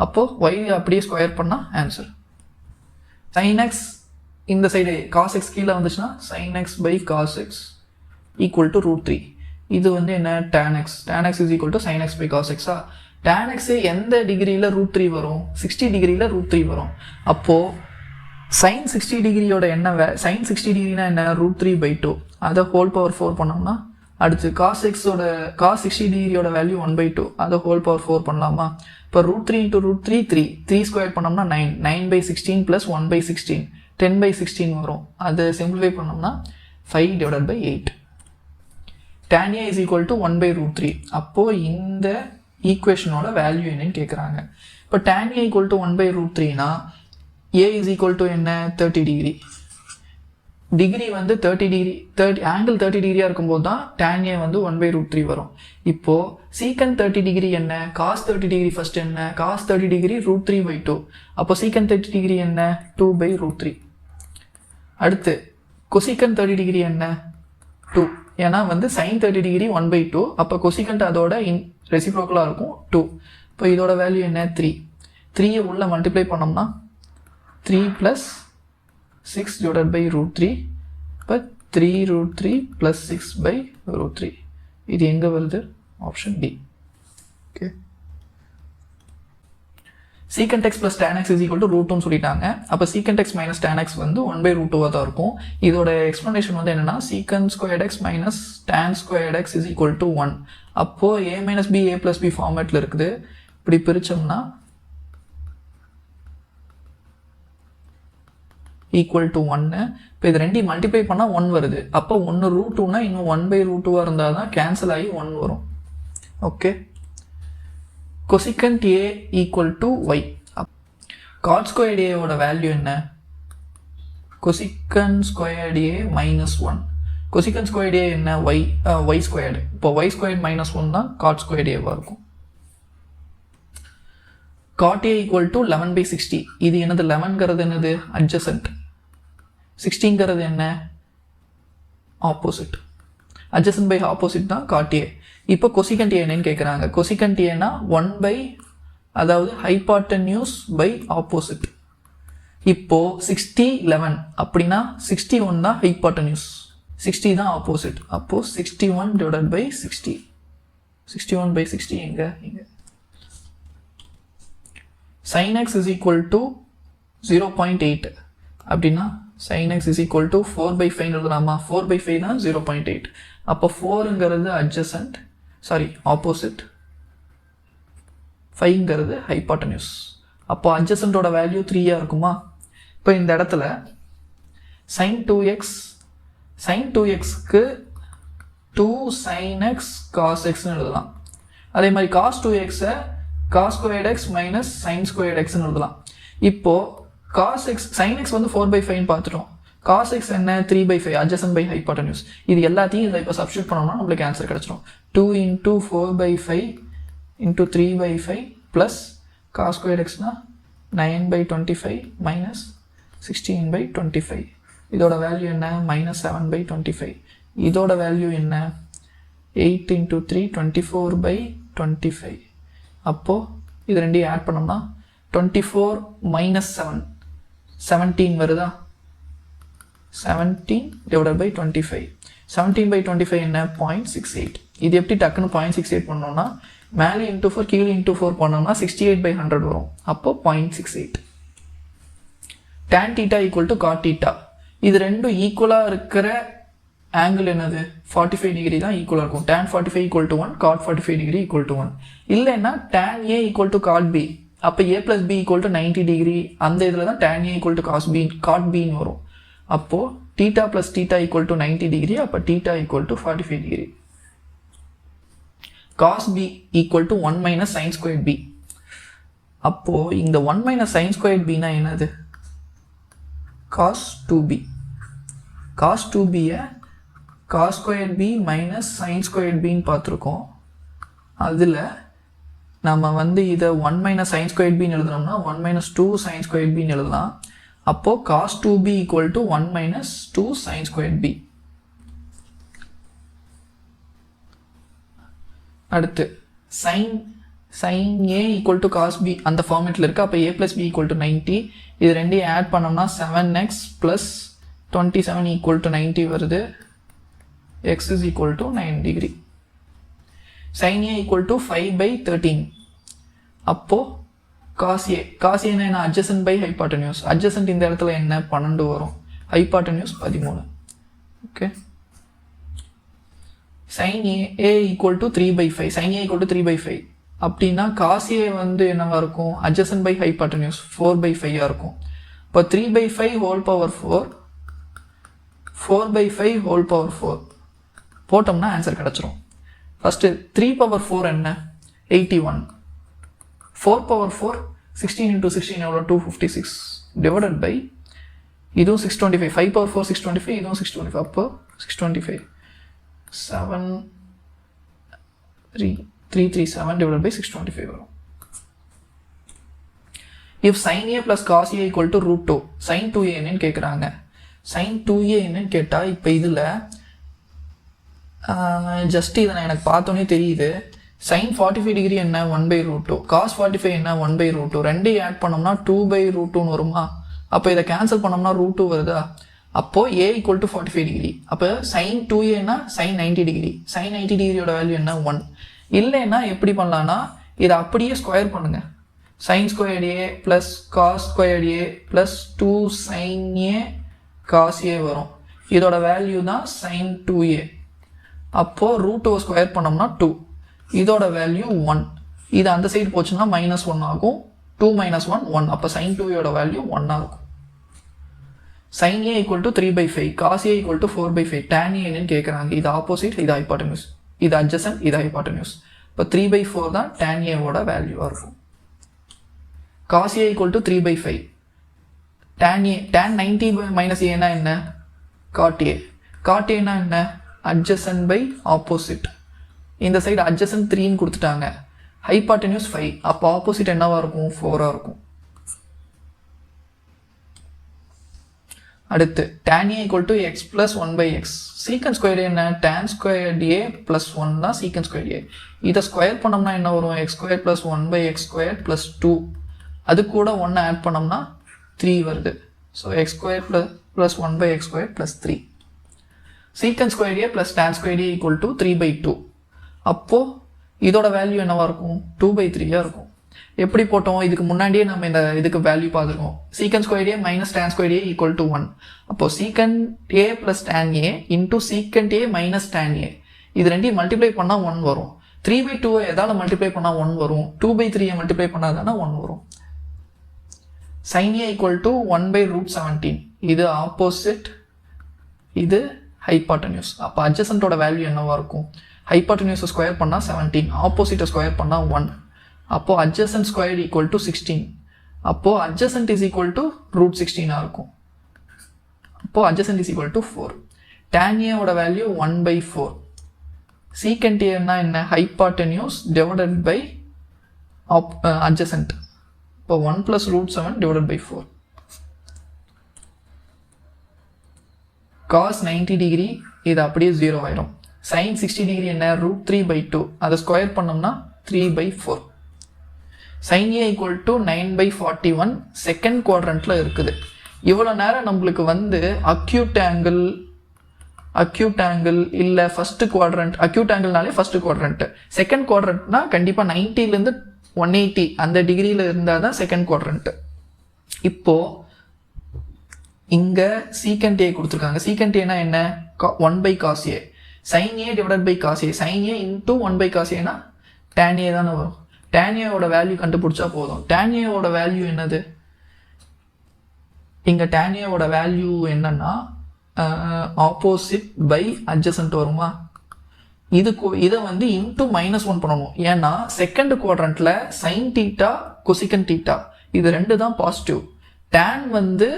Speaker 1: அப்போது y அப்படியே ஸ்கொயர் பண்ணால் ஆன்சர். sin x இந்த சைடு cos x கீழே வந்துச்சுன்னா sin x / cos x equal to √3. இது வந்து என்ன tan x. tan x is equal to sin x / cos x. tan x எந்த டிகிரியில் √3 வரும், 60 டிகிரியில் √3 வரும். அப்போது sin 60 டிகிரியோட என்ன sin 60 டிகிரினா என்ன √3/2. அதை ஹோல் பவர் 4 பண்ணோம்னா அடுத்து cos x-ஓட cos 60 டிகிரியோட வேல்யூ 1/2. அதை ஹோல் பவர் 4 பண்ணலாமா. இப்போ √3 × √3 3 ஸ்கொயர் பண்ணோம்னா 9. 9/16 + 1/16 10/16 வரும். அதை சிம்பிளிஃபை பண்ணோம்னா 5/8. tan a is equal to 1/√3. அப்போது இந்த ஈக்குவேஷனோட வேல்யூ என்னன்னு கேட்குறாங்க. இப்போ tan a = 1/√3னா a is equal to என்ன 30 டிகிரி. டிகிரி வந்து 30 டிகிரி ஆங்கிள் 30 டிகிரியாக இருக்கும்போது தான் tan a வந்து 1/√3 வரும். இப்போது சீக்கண்ட் 30 டிகிரி என்ன, cos 30 டிகிரி ஃபர்ஸ்ட் என்ன, cos 30 டிகிரி √3/2. அப்போ சீக்கண்ட் 30 டிகிரி என்ன 2/√3. அடுத்து கொசிக்கண்ட் 30 டிகிரி என்ன 2. ஏன்னா வந்து sin 30 டிகிரி 1/2. அப்போ கொசிக்கண்ட் அதோட ரெசிப்ரோக்கலாக இருக்கும் 2. இப்போ இதோட வேல்யூ என்ன 3. 3 உள்ள மல்டிப்ளை பண்ணோம்னா 3 + 6/√3. இப்போ 3√3 + 6/√3. இது எங்கே வருது, option D. Okay, secant x plus tan x is equal to root டூன்னு சொல்லிட்டாங்க. அப்போ secant x minus tan x வந்து 1/√2 தான் இருக்கும். இதோட எக்ஸ்ப்ளனேஷன் வந்து என்னன்னா secant squared x minus tan squared x is equal to 1. அப்போது a minus b a plus b ஃபார்மேட்டில் இருக்குது. இப்படி பிரித்தோம்னா ஈக்குவல் டு 1. இப்போ இது ரெண்டையும் மல்டிப்ளை பண்ணால் 1 வருது. அப்போ 1/√2னா இன்னும் 1/√2 இருந்தால் தான் கேன்சல் ஆகி 1 வரும். Okay, cosecant a equal to y. Cot squared ஏவோட வேல்யூ என்ன? Cosecant squared a minus 1. Cosecant squared a என்ன? y squared. இப்போ y ஸ்கொயர்ட் மைனஸ் 1 தான் காட் ஸ்கொயர்ட் ஏவாக இருக்கும். Cot a equal to 11/60. இது என்னது? 11ங்கிறது என்னது? அட்ஜசன்ட். 60ங்கிறது என்ன? ஆப்போசிட். அட்ஜசன்ட் பை ஆப்போசிட் தான் காட் a. இப்போ கொசிகண்ட் a என்னன்னு கேட்குறாங்க. கொசிகண்ட் ஏன்னா 1 அதாவது ஹைபாட்டன்யூஸ் பை ஆப்போசிட். இப்போ 60 11 அப்படின்னா 61 தான் ஹைபாட்டன்யூஸ், 60 தான் ஆப்போசிட். அப்போ 61 டிவைடட் பை 60. 61/60 எங்க? இங்க. sin x is equal to 0.8 அப்படின்னா sin x is equal to 4/5 எழுதலாமா? 4/5 தான் 0.8. அப்போ 4ங்கிறது அட்ஜசன்ட், சாரி ஆப்போசிட், 5ங்கிறது ஹைபாட்டன்யூஸ். அப்போ அட்ஜசன்ட்டோட வேல்யூ 3 இருக்குமா? இப்போ இந்த இடத்துல sin 2xக்கு 2 sin x cos xன்னு எழுதலாம். அதே மாதிரி cos 2xை cos squared x minus sin squared xன்னு எழுதலாம். இப்போ cos x sin x வந்து 4/5 பார்த்துட்டோம். cos x என்ன? 3/5 அட்ஜசன்ட் பை ஹைபாட்டன்யூஸ். இது எல்லாத்தையும் இதை இப்போ சப்ஸ்டியூட் பண்ணோம்னா நம்மளுக்கு ஆன்சர் கிடச்சிடும். 2 × 4/5 × 3/5 ப்ளஸ் cos squared xனா 9/25 மைனஸ் 16/25. இதோட வேல்யூ என்ன? மைனஸ் 7/25. இதோட வேல்யூ என்ன? 8 × 3 24/25. அப்போது இது ரெண்டையும் ஆட் பண்ணோம்னா 24 மைனஸ் 7 17 வருதா? 17 டிவைடட் பை 25. 17/25 என்ன? 0.68. இது எப்படி டக்குன்னு 0.68 பண்ணோம்னா மேலே இன்ட்டு 4 கீழே இன்ட்டு 4 பண்ணோம்னா 68/100 வரும். அப்போ 0.68. tan θ equal to cot θ. இது ரெண்டும் ஈக்குவலாக இருக்கிற ஆங்கிள் என்னது? 45 டிகிரி தான் ஈக்குவலாக இருக்கும். tan 45 equal to 1, cot 45 degree equal to 1. இல்லைன்னா tan a equal to cot b. அப்போ a plus b equal to 90 degree. அந்த இதில் தான் tan a equal to cot bன்னு வரும். அப்போது θ ப்ளஸ் θ ஈக்குவல் டு 90 டிகிரி. அப்போ θ equal to 45 degree. cos b equal to 1 minus sin square b. அப்போது இந்த 1 minus sin square bனா என்னது? cos 2b. cos 2bயை cos square b minus sin square bன்னு பார்த்துருக்கோம். அதில் நம்ம வந்து இதை 1 மைனஸ் sin ஸ்கொயர் bன்னு எழுதுனோம்னா 1 மைனஸ் 2 sin ஸ்கொயர் bன்னு எழுதலாம். அப்போது cos 2b equal to 1 minus 2 sin square b. அடுத்து sin a equal to cos b அந்த ஃபார்மேட்டில் இருக்குது. அப்போ a plus b equal to 90. இது ரெண்டையும் ஆட் பண்ணோம்னா 7x ப்ளஸ் 27 ஈக்குவல் டு 90 வருது. x is equal to 9 degree. sin a equal to 5/13. அப்போது cos a என்ன? Adjacent by hypotenuse. அட்ஜசன்ட் இந்த இடத்துல என்ன? 12 வரும். Hypotenuse 13. Okay, sin a equal to 3/5. sin a equal to 3/5 அப்படின்னா cos a வந்து என்னவா இருக்கும்? அட்ஜசன்ட் பை ஹைபாட்டன்யூஸ் 4/5 இருக்கும். இப்போ 3/5 ஹோல் பவர் 4, 4/5 ஹோல் பவர் 4 போட்டோம்னா ஆன்சர் கிடச்சிரும். ஃபஸ்ட்டு 3/4 என்ன? 81. 4/4 16 × 16 எவ்வளோ? 256 டிவைடட் பை இதுவும் 625. 5/4 625, இதுவும் 625. அப்போ 625 337 டிவைடட் பை 625 வரும். If sin a plus cos a equal to √2, sin 2a என்னன்னு கேட்குறாங்க. sin 2a என்னன்னு கேட்டால் இப்போ இதில் ஜஸ்ட் இதை நான் எனக்கு பார்த்தோன்னே தெரியுது. sin 45 டிகிரி என்ன? 1/√2. cos 45 என்ன? 1/√2. ரெண்டையும் ஆட் பண்ணோம்னா 2/√2ன்னு வருமா? அப்போ இதை கேன்சல் பண்ணோம்னா √2 வருதா? அப்போது a ஈக்குவல் டு 45 டிகிரி. அப்போ sin 2aனா sin 90 டிகிரி. sin 90 டிகிரியோட வேல்யூ என்ன? 1. இல்லைன்னா எப்படி பண்ணலான்னா இதை அப்படியே ஸ்கொயர் பண்ணுங்கள். sin squared a plus cos squared a plus 2 sin a cos a வரும். இதோட வேல்யூ தான் sin 2a. அப்போ ரூட் ஸ்கொயர் பண்ணோம்னா 2. இதோட வேல்யூ 1. இது அந்த சைடு போச்சுன்னா -1 ஆகும். 2 - 1 1. அப்போ sin 2a வேல்யூ 1 இருக்கும். sin a = 3/5, cos a = 4/5. tan a என்னன்னு கேட்குறாங்க. இது ஆப்போசிட், இது ஹைபாட்டன்யூஸ், இது அட்ஜசன்ட், இது ஹைபாட்டன்யூஸ். இப்போ 3/4 தான் tan a ஓட வேல்யூவாக இருக்கும். cos a = 3/5. tan 90 - a னா என்ன? cot a. cot a னா என்ன? adjacent by opposite. இந்த சைடு adjacent 3ன்னு கொடுத்துட்டாங்க. ஹைபாட்டன்யூஸ் 5. அப்போ ஆப்போசிட் என்னவா இருக்கும்? 4ஆக இருக்கும். அடுத்து tan a = x + 1/x. சீக்கன் ஸ்கொயர் என்ன? tan squared a + 1 தான் சீக்கன் ஸ்கொயர் a. இதை ஸ்கொயர் பண்ணோம்னா என்ன வரும்? x² + 1/x² + 2. அது கூட 1 ஆட் பண்ணோம்னா 3 வருது. So x² + 1/x² + 3. சீக்கன் square a + tan squared a = 3/2. அப்போது இதோட வேல்யூ என்னவாக இருக்கும்? 2/3 இருக்கும். எப்படி போட்டோம்? இதுக்கு முன்னாடியே நம்ம இந்த இதுக்கு வேல்யூ பார்த்துருக்கோம். சீக்கன் square a - tan squared a = 1. அப்போ சீக்கன் a + tan a இன்டூ சீக்கன் a - tan a. இது ரெண்டையும் மல்டிப்ளை பண்ணால் 1 வரும். 3/2 எதால் மல்டிப்ளை பண்ணால் 1 வரும்? 2/3 மல்டிப்ளை பண்ணால் தானே 1 வரும். sin a = 1/√17. இது ஆப்போசிட், இது ஹைபாட்டன்யூஸ். அப்போ அட்ஜசன்ட்டோட வேல்யூ என்னவாக இருக்கும்? ஹைபாட்டன்யூஸை ஸ்கொயர் பண்ணால் 17, ஆப்போசிட்டை ஸ்கொயர் பண்ணால் 1. அப்போது adjacent squared = 16. அப்போது adjacent is equal to √16 இருக்கும். அப்போது adjacent is equal to 4. tan a ஓட வேல்யூ 1/4. secant a என்ன? Hypotenuse divided by adjacent. இப்போ 1 + √7 / 4. cos 90 டிகிரி இது அப்படியே 0 ஆயிடும். sin 60 டிகிரி என்ன? √3/2. அதை ஸ்கொயர் பண்ணோம்னா 3/4. sin a = 9/41. செகண்ட் குவாட்ரண்ட்டில் இருக்குது. இவ்வளோ நேரம் நம்மளுக்கு வந்து அக்யூட் ஆங்கிள் இல்லை ஃபஸ்ட்டு குவாட்ரண்ட். அக்யூட் ஆங்கிள்னாலே ஃபஸ்ட்டு குவாட்ரண்ட்டு. செகண்ட் குவாட்ரண்ட்னா கண்டிப்பாக 90லேருந்து 180 அந்த டிகிரியில் இருந்தால் தான் செகண்ட் குவாட்ரண்ட்டு. இப்போது இங்கே சீக்கண்ட் ஏ கொடுத்துருக்காங்க. சீக்கண்ட் ஏனா என்ன? 1/cos a. sin a / cos a. sin a × 1/cos a னா tan a தானே வரும். tan a ஓட வேல்யூ கண்டுபிடிச்சா போதும். tan a ஓட வேல்யூ என்னது? இங்கே tan a ஓட வேல்யூ என்னன்னா ஆப்போசிட் பை அட்ஜசன்ட் வருமா? இதை வந்து இன்டூ -1 பண்ணணும். ஏன்னா செகண்ட் குவாட்ரண்ட்டில் சைன் தீட்டா கொசிகன் தீட்டா இது 2 தான் பாசிட்டிவ். tan வந்து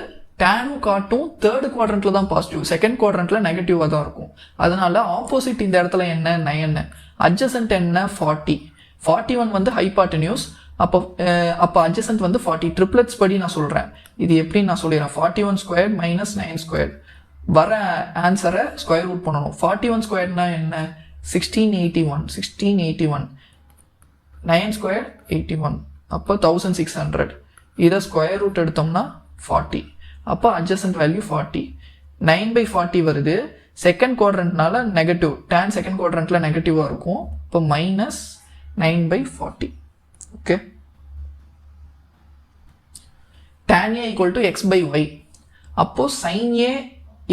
Speaker 1: டேனும் காட்டும் தேர்டு குவாட்ரண்ட்டில் தான் பாசிட்டிவ், செகண்ட் குவாட்ரண்ட்டில் நெகட்டிவாக தான் இருக்கும். அதனால ஆப்போசிட் இந்த இடத்துல என்ன? 9. அட்ஜசன்ட் என்ன? 40. 41 வந்து ஹைபாட்டன்யூஸ். அப்போ அட்ஜசன்ட் வந்து 40. ட்ரிப்ளெட்ஸ் படி நான் சொல்கிறேன். இது எப்படி நான் சொல்லிடுறேன்? 41² - 9². வர ஆன்சரை ஸ்கொயர் ரூட் பண்ணணும். 41² என்ன? 1681. 1681. 9² 81. அப்போ 1600. இதை ஸ்கொயர் ரூட் எடுத்தோம்னா 40. அப்போ அட்ஜசன்ட் வேல்யூ 40. 9/40 வருது. செகண்ட் குவாட்ரண்ட்னால நெகட்டிவ். tan செகண்ட் குவாட்ரண்ட்டில் நெகட்டிவாக இருக்கும். இப்போ -9/40. ஓகே. tan a = x/y. அப்போது sin a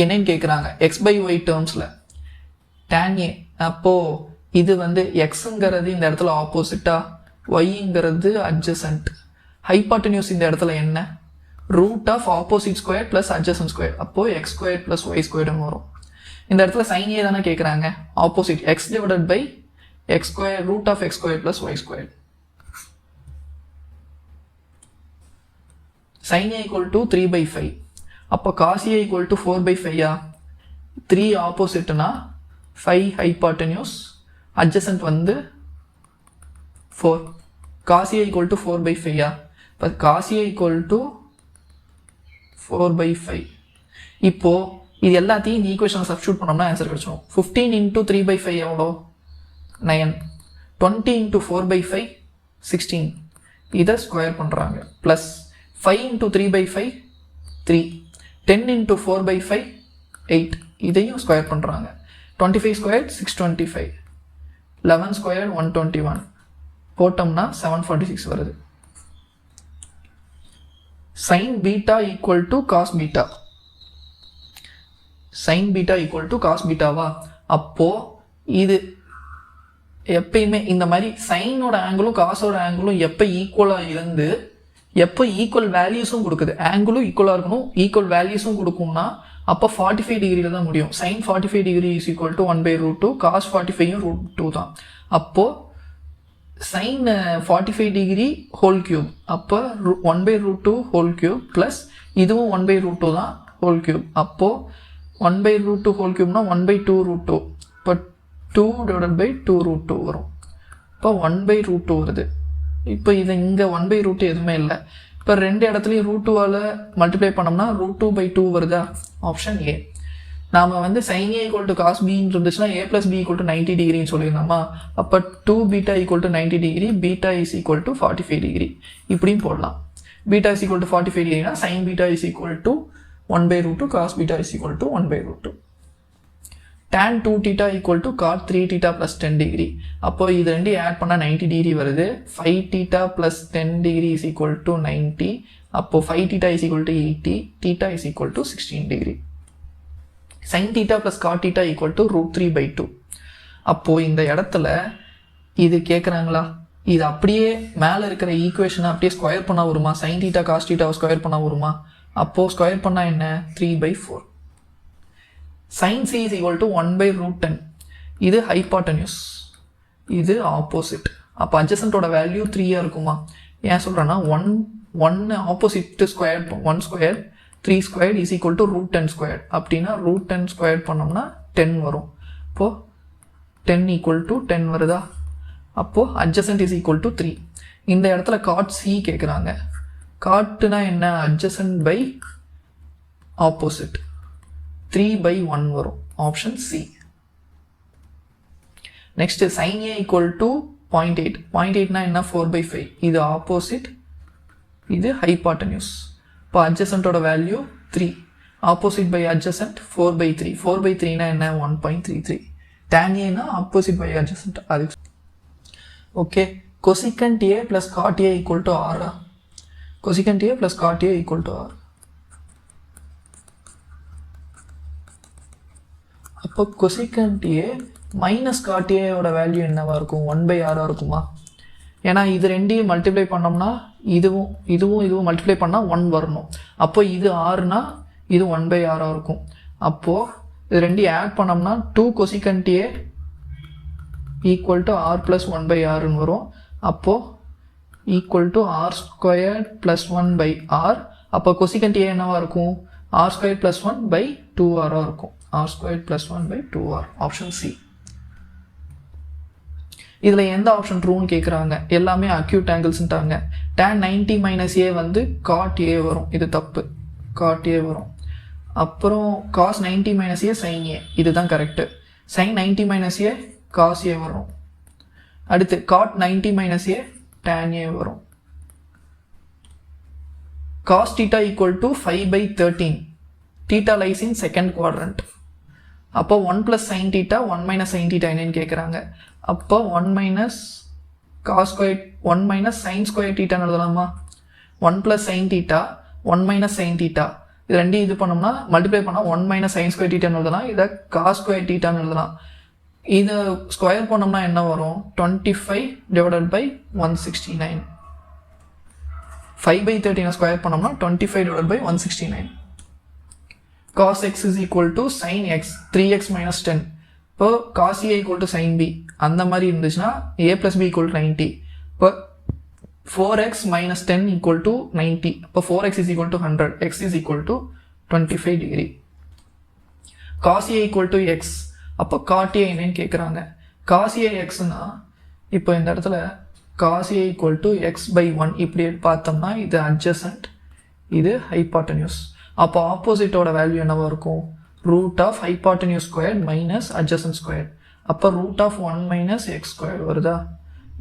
Speaker 1: என்னன்னு கேட்குறாங்க x/y டேர்ம்ஸில். tan a அப்போது இது வந்து எக்ஸுங்கிறது இந்த இடத்துல ஆப்போசிட்டா, ஒய்ங்கிறது அட்ஜசன்ட். ஹைபாட்டன்யூஸ் இந்த இடத்துல என்ன? Root of opposite square plus adjacent square. அப்போது x² + y² வரும். இந்த இடத்துல sin a தானே கேட்குறாங்க. Opposite x / x², root of x² + y². sin a = 3/5. அப்போ cos a = 4/5. 3 ஆப்போசிட்னா 5 ஹைபாட்டன்யூஸ், அட்ஜசன்ட் வந்து 4. cos a = 4/5. இப்போ cos a = 4/5. இப்போது இது எல்லாத்தையும் இந்த ஈக்குவேஷனை சப்ஸ்டியூட் பண்ணோம்னா ஆன்சர் கிடைச்சிடும். 15 × 3/5 எவ்வளோ? 9. 20 × 4/5 16. இதை ஸ்கொயர் பண்ணுறாங்க. ப்ளஸ் 5 × 3/5 3. 10 × 4/5 8. இதையும் ஸ்கொயர் பண்ணுறாங்க. 25² 625. 11² 121. போட்டோம்னா 746 வருது. sin beta equal to cos beta. sin beta equal to cos betaவா? அப்போ இது எப்பயுமே இந்த மாதிரி சைனோட ஆங்கிளும் காசோட ஆங்கிளும் எப்போ ஈக்குவலாக இருந்து எப்போ ஈக்குவல் வேல்யூஸும் கொடுக்குது, ஆங்கிளும் ஈக்குவலாக இருக்கணும், ஈக்குவல் வேல்யூஸும் கொடுக்கும்னா அப்போ 45 டிகிரியில் தான் முடியும். sin 45 degree is equal to 1/√2, cos 45 √2 தான். அப்போது sin 45 டிகிரி ஹோல் கியூப், அப்போ 1/√2 ஹோல் கியூப் ப்ளஸ் இதுவும் 1/√2 தான் ஹோல் கியூப். அப்போது 1/√2 ஹோல் கியூப்னா 1/2√2, இப்போ 2/2√2 வரும். இப்போ 1/√2 வருது. இப்போ இது இங்கே 1/√2 எதுவுமே இல்லை. இப்போ ரெண்டு இடத்துலையும் √2ஆல் மல்டிப்ளை பண்ணோம்னா √2/2 வருதா? Option A. நாம் வந்து sin A = cos B இருந்துச்சுன்னா a + b = 90 டிகிரின்னு சொல்லியிருந்தோமா? அப்போ 2β = 90 டிகிரி, β = 45 டிகிரி இப்படியும் போடலாம். β = 45 டிகிரினா sin β = 1/√2, cos β = 1/√2. tan 2θ = cot 3θ + 10 degree. அப்போ இது ரெண்டையும் ஆட் பண்ணால் 90 டிகிரி வருது. 5θ + 10 டிகிரி = 90. அப்போ 5θ = 80, θ = 16 டிகிரி. sin θ + cot θ = √3/2. அப்போது இந்த இடத்துல இது கேட்குறாங்களா? இது அப்படியே மேலே இருக்கிற ஈக்குவேஷனை அப்படியே ஸ்கொயர் பண்ணால் வருமா? sin θ cos θ ஸ்கொயர் பண்ணால் வருமா? அப்போது ஸ்கொயர் பண்ணால் என்ன? 3/4. sin c = 1/√10. இது ஹைபாட்டன்யூஸ், இது ஆப்போசிட். அப்போ அட்ஜசன்ட்டோட வேல்யூ 3 இருக்குமா? ஏன் சொல்கிறேன்னா 1 opposite square 1 square 3 square is equal to √10² அப்படின்னா √10² பண்ணோம்னா 10 வரும். இப்போது 10 = 10 வருதா? அப்போது adjacent is equal to 3. இந்த இடத்துல cot c கேட்குறாங்க. காட்னா என்ன? adjacent by opposite 3/1 வரும். Option C. Next sin A = 0.8. 0.8னா என்ன? 4/5. இது ஆப்போசிட், இது ஹைபாட்டன்யூஸ். இப்போ அட்ஜசன்ட்டோட வேல்யூ 3. Opposite by adjacent 4/3. 4/3னா என்ன? 1.33. tan Aனா ஆப்போசிட் பை அட்ஜசன்ட். அது okay. cosecant A + cot A = R. cosecant A + cot A = R. அப்போ cosecant A minus cot A ஓட வேல்யூ என்னவாக இருக்கும்? 1/R இருக்குமா? ஏன்னா இது ரெண்டையும் மல்டிப்ளை பண்ணோம்னா இதுவும் மல்டிப்ளை பண்ணால் 1 வரணும். அப்போ இது ஆறுனா இது 1/R இருக்கும். அப்போது இது ரெண்டையும் ஆட் பண்ணோம்னா 2 cosecant A = R + 1/Rன்னு வரும். அப்போது = R² + 1/R. அப்போ cosecant A என்னவாக இருக்கும்? R² + 1/2R இருக்கும். R² + 1/2R. Option C. இதில் எந்த ஆப்ஷன் ட்ரூன்னு கேட்குறாங்க. எல்லாமே அக்யூட் ஆங்கிள்ஸ்ன்ட்டாங்க. tan 90 - A வந்து cot A வரும். இது தப்பு, cot A வரும். அப்புறம் cos 90 - A sin A, இதுதான் correct. sin 90 - A cos A வரும். அடுத்து cot 90 - A tan A வரும். cos θ = 5/13. θ lies in second quadrant. அப்போ 1 + sin θ 1 - sin θ என்னன்னு கேட்குறாங்க. அப்போ 1 - cos² 1 - sin² θன்னு எழுதலாமா? 1 + sin θ 1 - sin θ இது ரெண்டையும் இது பண்ணோம்னா மல்டிப்ளை பண்ணால் 1 - sin² θன்னு எழுதலாம். இதை cos² θன்னு எழுதலாம். இதை ஸ்கொயர் பண்ணோம்னா என்ன வரும்? 25 / 169. 5/13 ஸ்கொயர் பண்ணோம்னா 25 / 169. cos x is equal to sin x 3x - 10. இப்போ cos A = sin B அந்த மாதிரி இருந்துச்சுன்னா a + b = 90. இப்போ 4x - 10 = 90. இப்போ 4x is equal to 100. x is equal to 25 degree. cos A = x. அப்போ cot A என்னன்னு கேட்குறாங்க. cos A xனா இப்போ இந்த இடத்துல cos A = x/1 இப்படி பார்த்தோம்னா இது adjacent, இது hypotenuse. அப்போ ஆப்போசிட்டோட வேல்யூ என்னவா இருக்கும்? √ hypotenuse squared minus adjacent squared. அப்போ √1 - x² வருதா?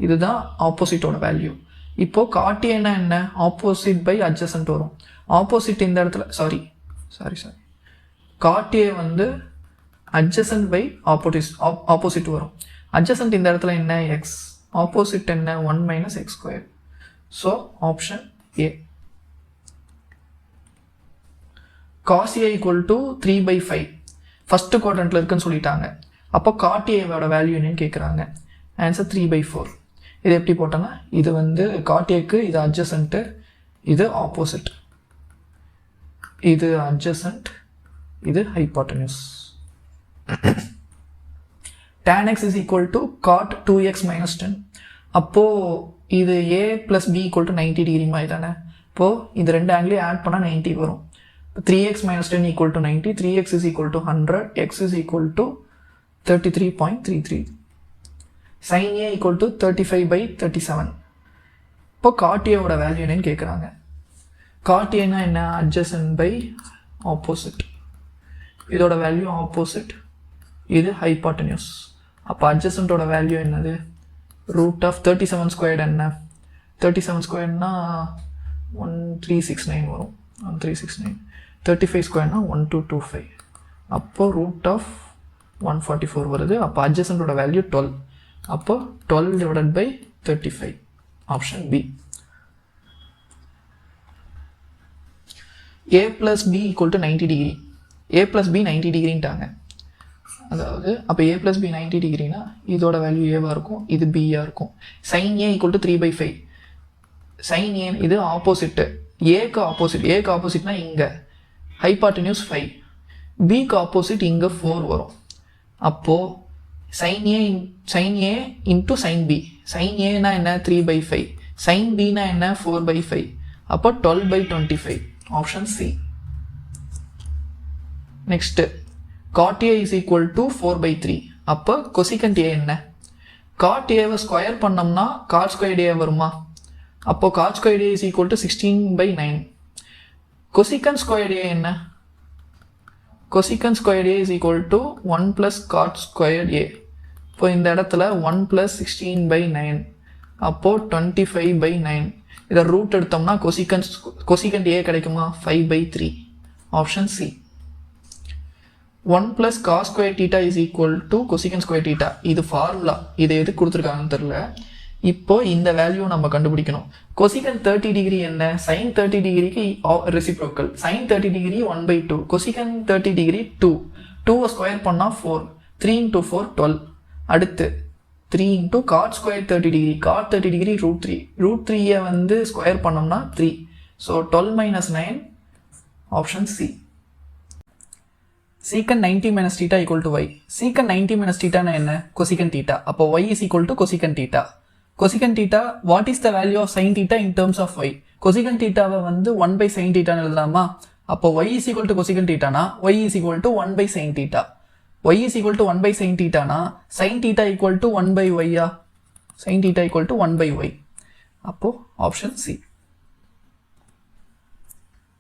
Speaker 1: இதுதான் ஆப்போசிட்டோட வேல்யூ. இப்போது cot A என்ன? ஆப்போசிட் பை adjacent வரும். ஆப்போசிட் இந்த இடத்துல சாரி cot A வந்து adjacent பை ஆப்போசிட் வரும். adjacent இந்த இடத்துல என்ன? x. ஆப்போசிட் என்ன? 1 - x². So option A. Cos a equal to 3/5 first குவாட்ரண்ட்டில் இருக்குன்னு சொல்லிட்டாங்க. அப்போ காட் ஏவோட வேல்யூ என்னன்னு கேட்குறாங்க. ஆன்சர் 3/4. இது எப்படி போட்டோன்னா இது வந்து காட் ஏக்கு இது அட்ஜசன்ட்டு, இது ஆப்போசிட், இது அட்ஜசன்ட், இது hypotenuse. tan x is equal to cot 2x minus 10. அப்போது இது a plus b equal to 90 degree மாதிரி தானே. இப்போது இந்த ரெண்டு ஆங்கிலையும் ஆட் பண்ணால் 90 வரும். இப்போ 3x minus 10 equal to 90, 3x is equal to 100, x is equal to 33.33. sin a equal to 35/37. இப்போ cot a ஓட வேல்யூ என்னன்னு கேட்குறாங்க. cot a னா என்ன? adjacent by opposite. இதோட வேல்யூ ஆப்போசிட், இது ஹைபாட்டன்யூஸ். அப்போ அட்ஜசன்ட்டோட வேல்யூ என்னது? ரூட் ஆஃப் 37 ஸ்கொயர்டு என்ன? 37 ஸ்கொயர்னா 1369 வரும். 1369. 35 ஸ்கொயர்னா 1225. அப்போ ரூட் ஆஃப் 144 வருது. அப்போ அட்ஜசன்ட்டோட வேல்யூ 12. அப்போ 12 divided by 35. Option B. a plus b equal to 90 degree. a plus b 90 டிகிரின்ட்டாங்க. அதாவது அப்போ a plus b 90 டிகிரினா இதோட வேல்யூ ஏவாக இருக்கும், இது பியாக இருக்கும். sin a equal to 3/5. sin a இது ஆப்போசிட்டு, ஏக்கு ஆப்போசிட். ஏக்கு ஆப்போசிட்னா இங்கே ஹைபாட்டன்யூஸ் 5, பிக்கு ஆப்போசிட் இங்கே 4 வரும். அப்போது sin a into sin b. sin a னா என்ன? 3/5. sin b னா என்ன? 4/5. அப்போ 12/25. Option C. Next cot a is equal to 4/3. அப்போ cosecant a என்ன? cot a ஸ்கொயர் பண்ணோம்னா cot squared a வருமா? அப்போ cot squared a is equal to 16/9. cosecant squared a என்ன? cosecant squared a is equal to 1 plus cot squared a. இப்போ இந்த இடத்துல 1 plus 16/9. அப்போ 25/9. இதை ரூட் எடுத்தோம்னா cosecant a கிடைக்குமா? 5/3. Option C. 1 plus cos square theta is equal to cosecant square theta. இது formula, இதை எது கொடுத்துருக்காங்கன்னு தெரில. இப்போ இந்த வேல்யூ நம்ம கண்டுபிடிக்கணும். cosecant 30 டிகிரி என்ன? sin 30 டிகிரிக்கு reciprocal. sin 30 degree 1/2. cosecant 30 degree 2. 2 square பண்ணால் 4. 3 into 4 12. அடுத்து 3 into cot square 30 degree. cot 30 degree √3. √3 வந்து ஸ்கொயர் பண்ணோம்னா 3. So 12 minus 9. Option C. secant 90 minus theta equal to y. secant 90 minus theta na enna? cosecant theta. அப்போ y is equal to cosecant theta. cosecant theta, what is the value of sin theta in terms of y? cosecant theta வந்து 1/sin theta எழுதலாமா? அப்போ y is equal to cosecant theta na y is equal to 1/sin theta. y is equal to 1/sin theta na sin theta equal to 1/y ah? sin theta equal to 1/y. அப்போ option C.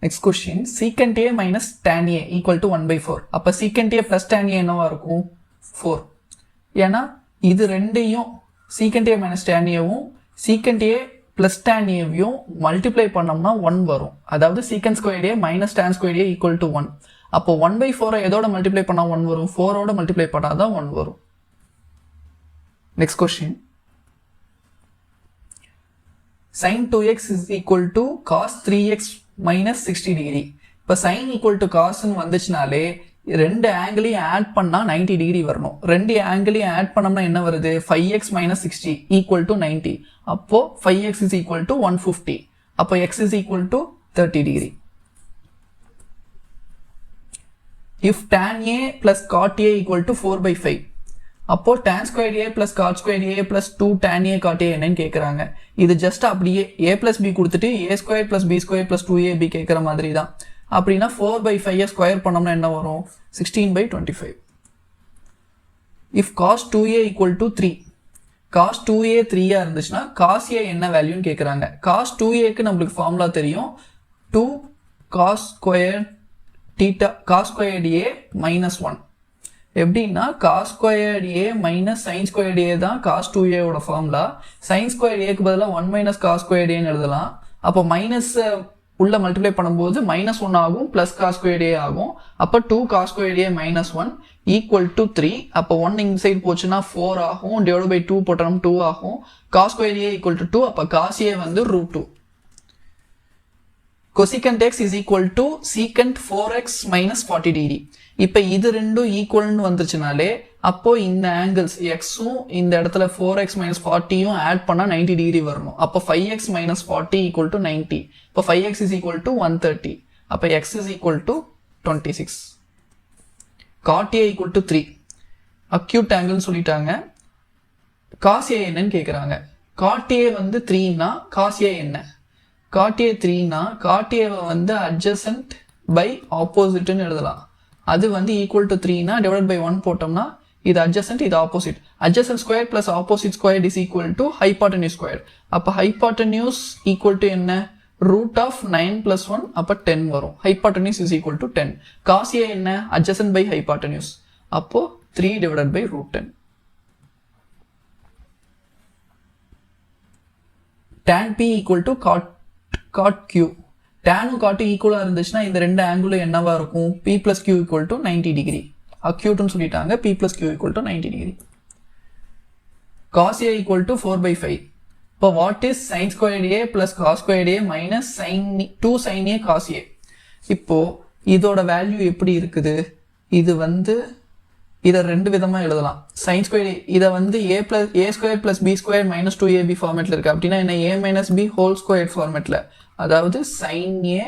Speaker 1: Next question, secant a minus tan a equal to 1/4. அப்போ secant a plus tan a என்னவா இருக்கும்? 4. ஏன்னா இது ரெண்டையும் secant a minus tan aவும் secant a plus tan aவையும் multiply பண்ணோம்னா 1 வரும். அதாவது secant squared a minus tan squared a equal to 1. அப்போ 1/4 எதோட மல்டிப்ளை பண்ணால் 1 வரும்? 4ஓட மல்டிப்ளை பண்ணால் தான் 1 வரும். Next question, sin 2x is equal to cos 3x minus 60 degree. இப்போ sin equal to cosன்னு வந்துச்சுனாலே ரெண்டு ஆங்கிளையும் ஆட் பண்ணால் 90 டிகிரி வரணும். ரெண்டு ஆங்கிளையும் ஆட் பண்ணோம்னா என்ன வருது? 5x minus 60 equal to 90. அப்போ 5x is equal to 150. அப்போ x is equal to 30 degree. If tan a plus cot a equal to 4/5. அப்போ tan squared a plus cot squared a plus 2 tan a cot a என்னன்னு கேட்குறாங்க. இது just அப்படியே a plus b கொடுத்துட்டு a square plus b square plus 2ab கேட்குற மாதிரி தான். அப்படின்னா 4/5 ஸ்கொயர் பண்ணோம்னா என்ன வரும்? 16/25. If cos 2a equal to 3. cos 2a 3 இருந்துச்சுன்னா cos a என்ன வேல்யூன்னு கேட்குறாங்க. cos 2aக்கு நம்மளுக்கு ஃபார்முலா தெரியும். 2 cos squared theta cos squared a minus 1. எப்படின்னா cos squared a minus sin squared a தான் cos 2a ஓட ஃபார்முலா. sin squared aக்கு பதிலாக 1 minus cos squared a எழுதலாம். அப்போ மைனஸ் உள்ள மல்டிப்ளை பண்ணும்போது -1 ஆகும், பிளஸ் cos squared a ஆகும். அப்போ 2 cos squared a minus 1 equal to 3. அப்போ 1 இந்த சைடு போச்சுன்னா 4 ஆகும், டிவைட் பை 2 போட்டோம் 2 ஆகும். cos squared a equal to 2. அப்போ cos a வந்து √2. cosecant x is equal to secant 4x minus 40 degree. இப்போ இது ரெண்டும் ஈக்குவல்னு வந்துருச்சுனாலே அப்போ இந்த ஆங்கிள்ஸ் எக்ஸும் இந்த இடத்துல 4x minus 40யும் ஆட் பண்ணா 90 டிகிரி வரணும். அப்போ 5x minus 40 equal to 90. இப்போ 5x is equal to 130. அப்போ x is equal to 26. cot A equal to 3. acute angle சொல்லிட்டாங்க. cos A என்னன்னு கேக்குறாங்க. cot A வந்து 3 னா cos A என்ன? cot A 3 னா cot A வந்து adjacent by opposite ன்னு எழுதலாம். அது வந்து equal to 3 னா divided by 1 போட்டோம்னா இது adjacent இது opposite. adjacent square plus opposite square is equal to hypotenuse square. அப்ப hypotenuse equal to என்ன? root of 9 plus 1 அப்ப 10 வரும். hypotenuse is equal to 10. cos A என்ன? adjacent by hypotenuse. அப்போ 3 divided by root 10. tan P equal to cot Q. tan cot equal இருந்துச்சுன்னா இந்த ரெண்டு ஆங்கிளும் என்னவா இருக்கும்? P plus Q equal to 90 degree. acute னு சொல்லிட்டாங்க. P plus Q equal to 90 degree. cos A equal to 4 by 5. இப்போ what is sin squared A plus cos squared A minus 2 sin A cos A. இப்போ இதோட value எப்படி இருக்குது? இது வந்து இதை ரெண்டு விதமா எழுதலாம். sin squared இதை வந்து a square plus b square minus 2ab ஃபார்மேட்ல இருக்கு. அப்படின்னா என்ன? a minus b whole squared ஃபார்மேட்ல, அதாவது sin a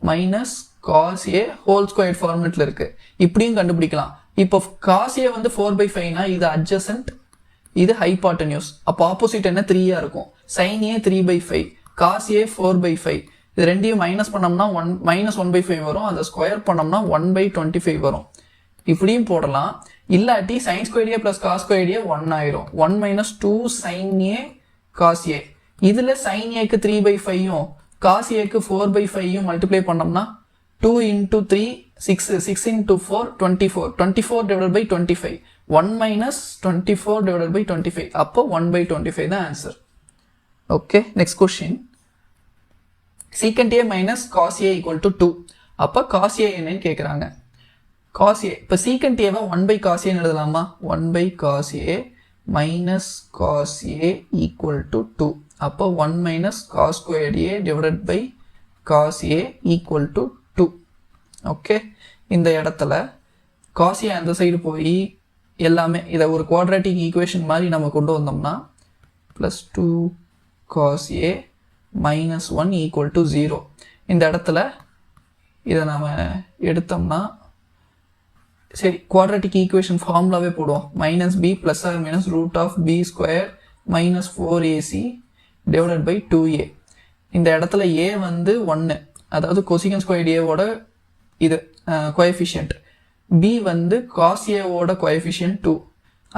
Speaker 1: minus cos a whole squared ஃபார்மேட்ல இருக்கு. இப்படியும் கண்டுபிடிக்கலாம். இப்போ cos a வந்து 4 by 5 னா இது adjacent, இது hypotenuse. அப்போ ஆப்போசிட் என்ன? 3 இருக்கும். sin a 3 by 5, cos a 4 by 5. இது ரெண்டையும் மைனஸ் பண்ணோம்னா minus 1 by 5 வரும். அதை ஸ்கொயர் பண்ணோம்னா 1 by 25 வரும். இப்படியும் போடலாம். இல்லாட்டி sin squared a plus cos squared a 1 ஆயிரும். 1 minus 2 sin a cos a. இதுல sin a க்கு 3 by 5யும் cos a க்கு 4 by 5யும் மல்டிப்ளை பண்ணோம்னா 2 into 3 6 into 4 24 divided by 25. 1 minus 24 divided by 25. அப்போ 1 by 25 தான் answer. Okay, next question. secant a minus cos a equal to 2. அப்போ cos a என்னன்னு கேட்குறாங்க. cos a, இப்போ secant a 1 by cos a எழுதலாமா? 1 by cos a minus cos a equal to 2. அப்போ 1 minus cos squared a divided by cos a equal to 2. Okay, இந்த இடத்துல cos a அந்த side போய் எல்லாமே இதை ஒரு குவாட்ராட்டிக் ஈக்குவேஷன் மாதிரி நம்ம கொண்டு வந்தோம்னா plus 2 cos a minus 1 equal to 0. இந்த இடத்துல இதை நாம எடுத்தோம்னா சரி, குவாட்ராட்டிக் ஈக்குவேஷன் ஃபார்முலாவே போடுவோம். Minus b plus or minus root of b square minus 4ac divided by 2a. இந்த இடத்துல a வந்து 1, அதாவது கொசிகன் ஸ்கொயர்ட் ஏவோட இது கோஎஃபிஷியன்ட், b வந்து காஸ் ஏவோட கோஎஃபிஷியன்ட் 2,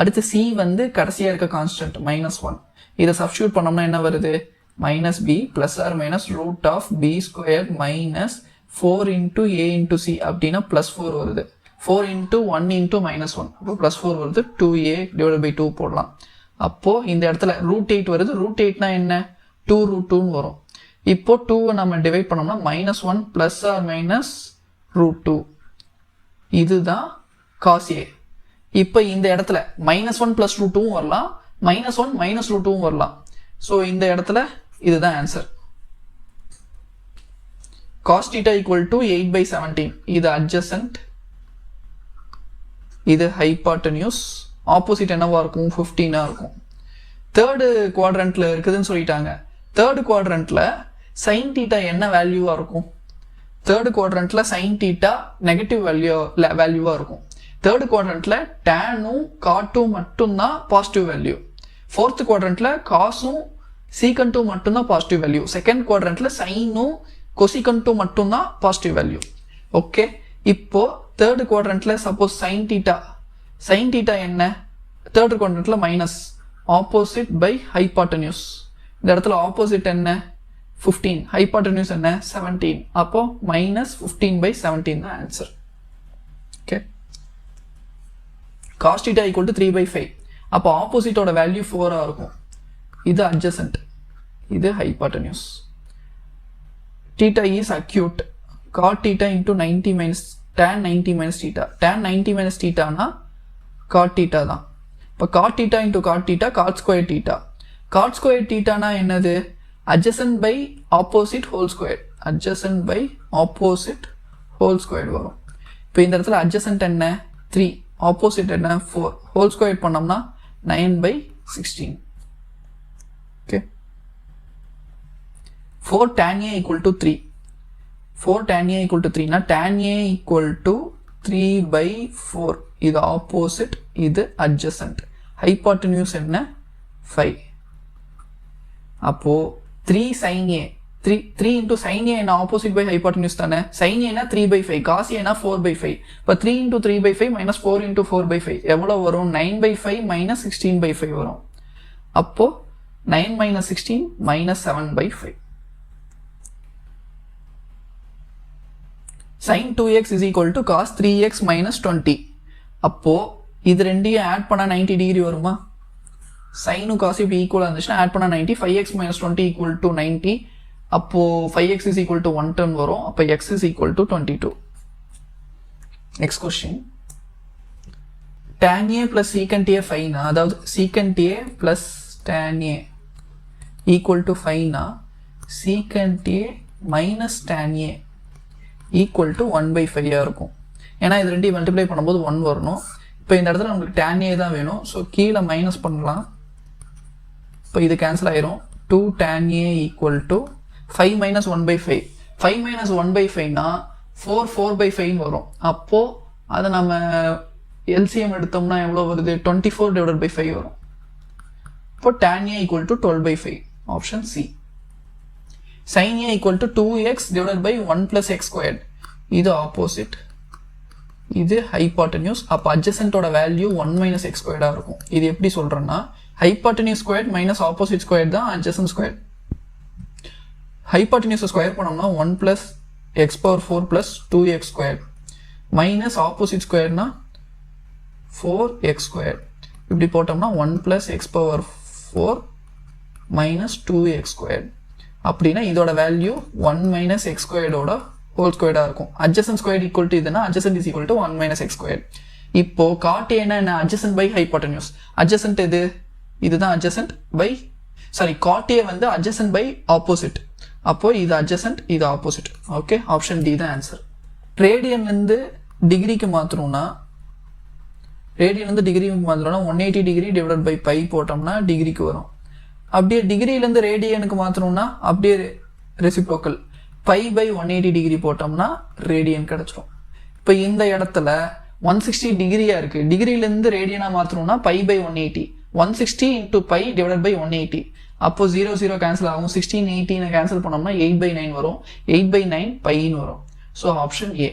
Speaker 1: அடுத்து c வந்து கடைசியாக இருக்க கான்ஸ்டன்ட் -1. இதை சப்ஸ்டியூட் பண்ணோம்னா என்ன வருது? Minus b plus or minus root of b square minus 4 into a into c அப்படின்னா +4 வருது. 4 into 1 into -1, அப்போ +4 வருது. 2a divided by 2 போடலாம். அப்போ இந்த இடத்துல √8 வருது. √8னா என்ன? 2√2ன்னு வரும். இப்போ 2 நம்ம டிவைட் பண்ணோம்னா -1 பிளஸ் ஆர் மைனஸ் √2. இதுதான் cos a. இப்போ இந்த இடத்துல -1 plus √2வும் வரலாம், -1 minus √2வும் வரலாம். ஸோ இந்த இடத்துல இதுதான் ஆன்சர். cos θ equal to 8/17. இது adjacent, இது ஹைபாட்டனியூஸ். ஆப்போசிட் என்னவா இருக்கும்? 15 இருக்கும். தேர்டு குவாட்ரண்ட்ல இருக்குதுன்னு சொல்லிட்டாங்க. தேர்டு குவாட்ரண்ட்ல sin θ என்ன வேல்யூவா இருக்கும்? தேர்டு குவாட்ரண்ட்ல sin θ நெகட்டிவ் வேல்யூவா இருக்கும். தேர்டு குவாட்ரண்ட்ல டேனும் காட்டும் மட்டும்தான் பாசிட்டிவ் வேல்யூ. ஃபோர்த் குவாட்ரண்ட்ல காசும் சீக்கண்ட்டும் மட்டும்தான் பாசிட்டிவ் வேல்யூ. செகண்ட் குவாட்ரண்ட்ல சைனும் கொசிகண்ட்டும் மட்டும்தான் பாசிட்டிவ் வேல்யூ. ஓகே, இப்போ தேர்டு குவாட்ரண்ட்ல சப்போஸ் sin θ என்ன? தேர்டு குவாட்ரண்ட்ல மைனஸ், ஆப்போசிட் பை ஹைபாட்டனியூஸ். இந்த இடத்துல ஆப்போசிட் என்ன? 15, ஹைபாட்டனியூஸ் என்ன? 17. அப்போ -15/17 தான் answer. Okay, cos θ equal to 3/5. அப்போ ஆப்போசிட்டோட வேல்யூ 4 இருக்கும். இது adjacent, இது hypotenuse. θ is acute. cot θ into 90 minus tan 90 minus θ. tan 90 minus θ னா cot θ தான். இப்போ cot θ into cot θ cot square θ. cot square θ னா என்னது? adjacent by opposite whole square. adjacent by opposite whole squared வரும். இப்போ இந்த இடத்துல adjacent என்ன 3, opposite என்ன 4, whole squared பண்ணோம்னா 9/16. okay, 4 tan a equal to 3. 4 tan a equal to 3 na tan a equal to 3/4. இது opposite, இது adjacent. hypotenuse என்ன 5. அப்போ 3 sin a, 3 into sin a என்ன opposite by hypotenuse தானே. sin a னா 3/5, cos a னா 4/5. இப்போ 3 into 3/5 minus 4 into 4/5 எவ்வளோ வரும்? 9/5 minus 16/5 வரும். அப்போ 9 minus 16 minus 7/5. sin 2x is equal to cos 3x minus 20. அப்போ இது ரெண்டையும் ஆட் பண்ணா 90 டிகிரி வருமா? sin cos இப்படி ஈக்குவலாக இருந்துச்சுன்னா ஆட் பண்ணா 90, 5x minus 20 equal to 90. அப்போ 5x is equal to 110 வரும். அப்போ x is equal to 22. next question. tan a plus secant a 5 னா, அதாவது secant a plus tan a equal to 5 னா secant a minus tan a equal to 1/5 இருக்கும். ஏன்னா இது ரெண்டையும் மல்டிப்ளை பண்ணும்போது 1 வரணும். இப்போ இந்த இடத்துல நமக்கு tan a தான் வேணும். ஸோ கீழே மைனஸ் பண்ணலாம். இப்போ இது கேன்சல் ஆயிரும். 2 tan a equal to 5 minus 1/5. 5 minus 1/5 னா 4 4/5 வரும். அப்போ அதை நம்ம எல்சிஎம் எடுத்தோம்னா எவ்வளோ வருது? 24/5 வரும். இப்போ tan a equal to 12/5. Option c. sin a equal to 2x divided by 1 plus x squared. இது opposite, இது hypotenuse. அப்போ adjacentோட வேல்யூ 1 minus x squared இருக்கும். இது எப்படி சொல்றேன்னா hypotenuse squared minus opposite squared தான் adjacent squared. hypotenuse ஸ்கொயர் பண்ணோம்னா 1 plus x power 4 plus 2x squared minus opposite squaredனா 4x squared. இப்படி போட்டோம்னா 1 plus x power 4 minus 2x squared. அப்படின்னா இதோட வேல்யூ 1 minus x squared ஓட ஹோல் ஸ்கொயர்டாக இருக்கும். adjacent squared equal to இதுனா adjacent is equal to 1 minus x squared. இப்போ cot a என்ன? adjacent by hypotenuse. adjacent எது? இதுதான் adjacent by, sorry cot a வந்து adjacent by opposite. அப்போ இது adjacent, இது opposite. ஓகே, ஆப்ஷன் டி தான் ஆன்சர். ரேடியன்லேருந்து டிகிரிக்கு மாற்றணும்னா, ரேடியன்லேருந்து டிகிரிக்கு மாற்றணும்னா 180 டிகிரி டிவைட் பை பை போட்டோம்னா டிகிரிக்கு வரும். அப்படியே டிகிரியிலேருந்து ரேடியனுக்கு மாற்றணும்னா அப்படியே ரெசிப்ரோக்கல் பை பை 180 டிகிரி போட்டோம்னா ரேடியன் கிடச்சிரும். இப்போ இந்த இடத்துல 160 டிகிரியாக இருக்குது. டிகிரியிலேருந்து ரேடியனாக மாற்றணும்னா pi by 180. 160 into pi divide by 180. அப்போ 0 0 கேன்சல் ஆகும். 16 18 கேன்சல் பண்ணோம்னா 8/9 வரும். 8/9 பைன்னு வரும். So option A.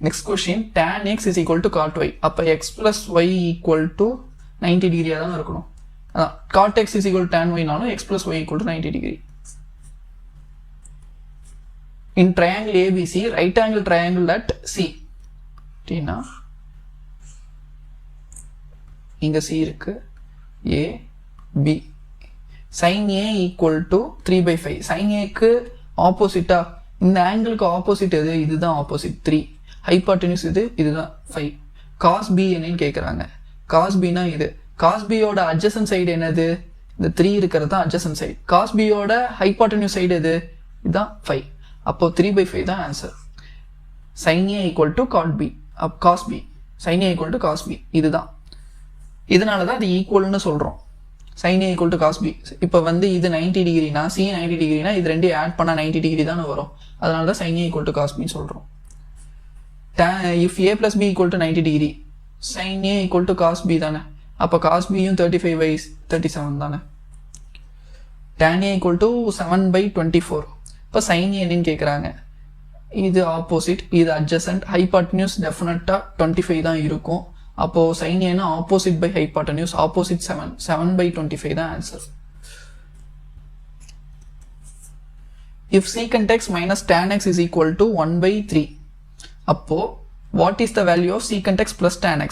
Speaker 1: Next question. tan x is equal to cot y. அப்போ x plus y equal to 90 டிகிரியாக தான் இருக்கணும். cot x is equal to tan y நாலும் x plus y equal to 90 degree. In triangle ABC, right angle triangle at C. டீனா இங்க C இருக்கு. A, B. sin A equal to 3/5. sin A க்கு ஆப்போசிட்டா, இந்த ஆங்கிளுக்கு opposite எது? இதுதான் opposite 3. Hypotenuse இது, இதுதான் 5. cos B என்னன்னு கேட்குறாங்க. cos B னா இது. cos B யோட adjacent side என்னது? இந்த 3 இருக்கிறது தான் adjacent side. cos B யோட hypotenuse side எது? இதுதான் 5. அப்போ 3/5 தான் answer. sin A equal to cot B. cos B. sin A equal to cos B. இதுதான். இதனால தான் இது ஈக்குவல்னு சொல்கிறோம். sin A equal to cos B. இப்போ வந்து இது 90 டிகிரினா, C 90 டிகிரினா, இது ரெண்டையும் ஆட் பண்ணால் 90 டிகிரி தானே வரும். அதனால தான் sin A equal to cos B சொல்கிறோம். if A plus B equal to 90 degree, sin A equal to cos B தானே. அப்போ cos B யும் 35/37 தானே. tan A equal to 7/24. இப்போ sin A என்னன்னு கேட்குறாங்க. இது ஆப்போசிட், இது adjacent. ஹைபாட்டனியூஸ் டெஃபினட்டாக 25 தான் இருக்கும். அப்போது sin A னா ஆப்போசிட் பை ஹைபாட்டனியூஸ், ஆப்போசிட் 7/25 தான் answer. if secant x minus tan x is equal to 1/3. அப்போ what is the value of secant x plus tan x?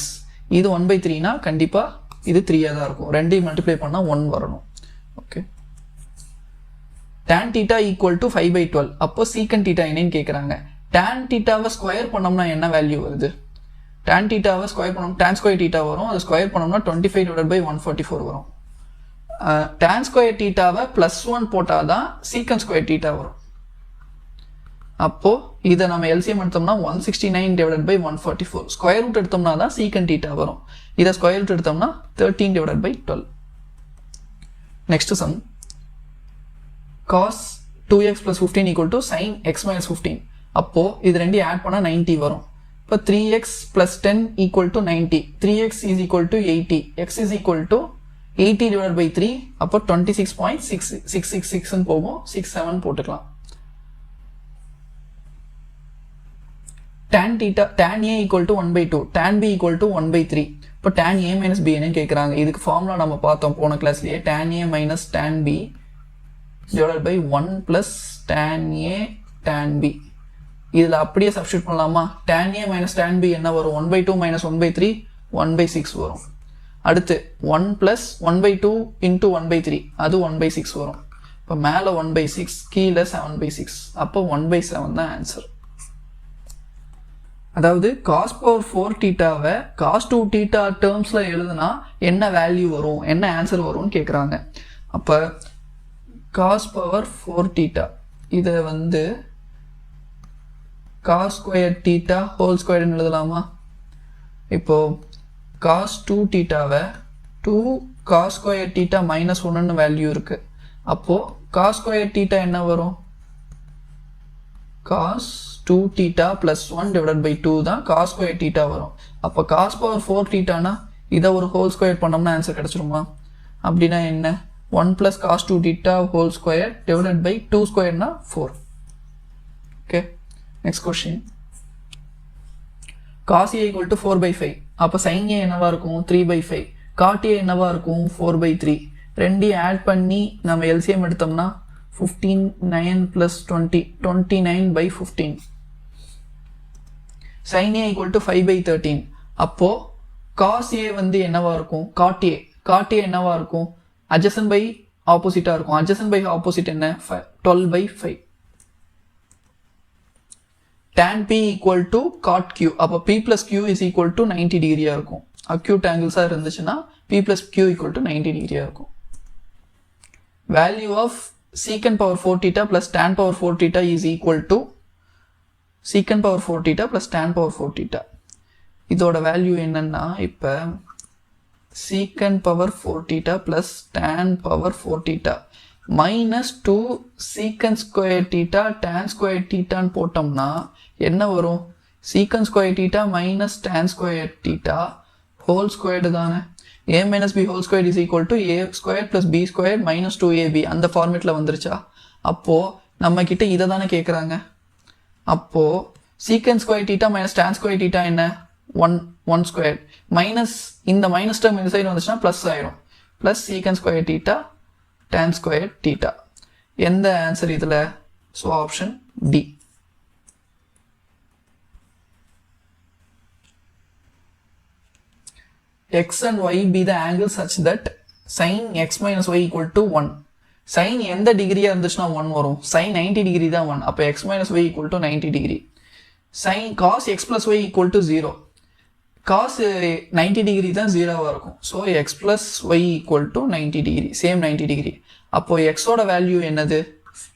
Speaker 1: இது 1/3னா கண்டிப்பாக இது 3 தான் இருக்கும். ரெண்டையும் மல்டிப்ளை பண்ணால் 1 வரணும். Okay. tan theta equal to 5/12. அப்போ secant theta என்னன்னு கேட்குறாங்க. tan thetaவை ஸ்கொயர் பண்ணோம்னா என்ன வேல்யூ வருது? tan thetaவை ஸ்கொயர் பண்ணோம், tan ஸ்கொயர் theta வரும். அதை ஸ்கொயர் பண்ணோம்னா 25/144 வரும். tan ஸ்கொயர் தீட்டாவை +1 போட்டால் தான் சீக்கன் ஸ்கொயர் தீட்டா வரும். அப்போது இதை நம்ம எல்சிஎம் எடுத்தோம்னா 169/144. ஸ்கொயர் ரூட் எடுத்தோம்னா தான் சீக்கன் தீட்டா வரும். இதை ஸ்கொயர் ரூட் எடுத்தோம்னா 13/12. Next sum. cos 2x + 15 = sin x - 15. அப்போது இது ரெண்டையும் ஆட் பண்ணால் 90 வரும். இப்போ 3x + 10 = 90. 3x = 80. x = 80/3. அப்போ 26.666 போகும். 67 போட்டுக்கலாம். tan a = 1/2. tan b = 1/3. இப்போ tan a - b என்னன்னு கேட்குறாங்க. இதுக்கு ஃபார்முலா நம்ம பார்த்தோம் போன கிளாஸ்லேயே. tan a - tan b / 1 + tan a tan b. இதில் அப்படியே சப்ஸ்டியூட் பண்ணலாமா? tan a - tan b என்ன வரும்? 1/2 - 1/3 1/6 வரும். அடுத்து 1 + 1/2 × 1/3 அது 1/6 வரும். இப்போ மேலே 1/6 கீழே 7/6. அப்போ 1/7 தான் ஆன்சர். அதாவது cos பவர் 4 தீட்டாவை cos 2 தீட்டா டேர்ம்ஸில் எழுதுனா என்ன வேல்யூ வரும், என்ன ஆன்சர் வரும்னு கேட்குறாங்க. அப்போ cos பவர் 4 தீட்டா இதை வந்து cos ஸ்கொயர் தீட்டா ஹோல் ஸ்கொயர்னு எழுதலாமா? இப்போது cos 2 தீட்டாவை 2 cos ஸ்கொயர் தீட்டா -1ன்னு வேல்யூ இருக்குது. அப்போது cos ஸ்கொயர் தீட்டா என்ன வரும்? cos 2 தீட்டா +1/2 தான் cos ஸ்கொயர் தீட்டா வரும். அப்போ cos பவர் 4 தீட்டானா இதை ஒரு ஹோல் ஸ்கொயர் பண்ணோம்னா ஆன்சர் கிடச்சிருமா? அப்படின்னா என்ன? 1 + cos 2 theta whole square / 2 square na 4. Okay, next question. cos a = 4/5. அப்போ sin a என்னவா இருக்கும்? 3/5. cot a என்னவா இருக்கும்? 4/3. ரெண்டையும் ஆட் பண்ணி நம்ம எல்சிஎம் எடுத்தோம்னா 15 9 + 20 29/15. sin a = 5/13. அப்போ cos a வந்து என்னவா இருக்கும்? cot a என்னவா இருக்கும்? adjacent by opposite இருக்கும். adjacent by opposite என்ன? 12/5. tan p = cot q. அப்போ p + q = 90 டிகிரியா இருக்கும். acute angles இருந்துச்சுன்னா p + q = 90 டிகிரியா இருக்கும். value of secant power 4 theta + tan power 4 theta is equal to secant power 4 theta + tan power 4 theta. இதோட value என்னன்னா இப்போ secant power 4 theta + tan power 4 theta -2 secant square theta tan square theta போட்டோம்னா என்ன வரும்? secant square theta - tan square theta whole squared தானே. a - b whole squared is equal to a squared + b squared - 2ab. அந்த ஃபார்மேட்டில் வந்துருச்சா? அப்போது நம்ம கிட்ட இதை தானே கேட்குறாங்க. அப்போது secant square theta - tan square theta என்ன? 1 squared மைனஸ் இந்த மைனஸ் டேர்ம் இந்த சைடு வந்துச்சுன்னா ப்ளஸ் ஆயிரும். Plus secant square theta tan square theta. எந்த ஆன்சர் இதில்? So option D. x and y be the angle such that sin x - y = 1. sin எந்த டிகிரியாக இருந்துச்சுன்னா 1 வரும். sin 90 டிகிரி தான் 1. அப்போ x - y = 90 degree. sin cos x + y = 0. cos 90 degree தான் 0வாக இருக்கும். So x + y = 90 degree. Same 90 degree. அப்போது எக்ஸோட வேல்யூ என்னது?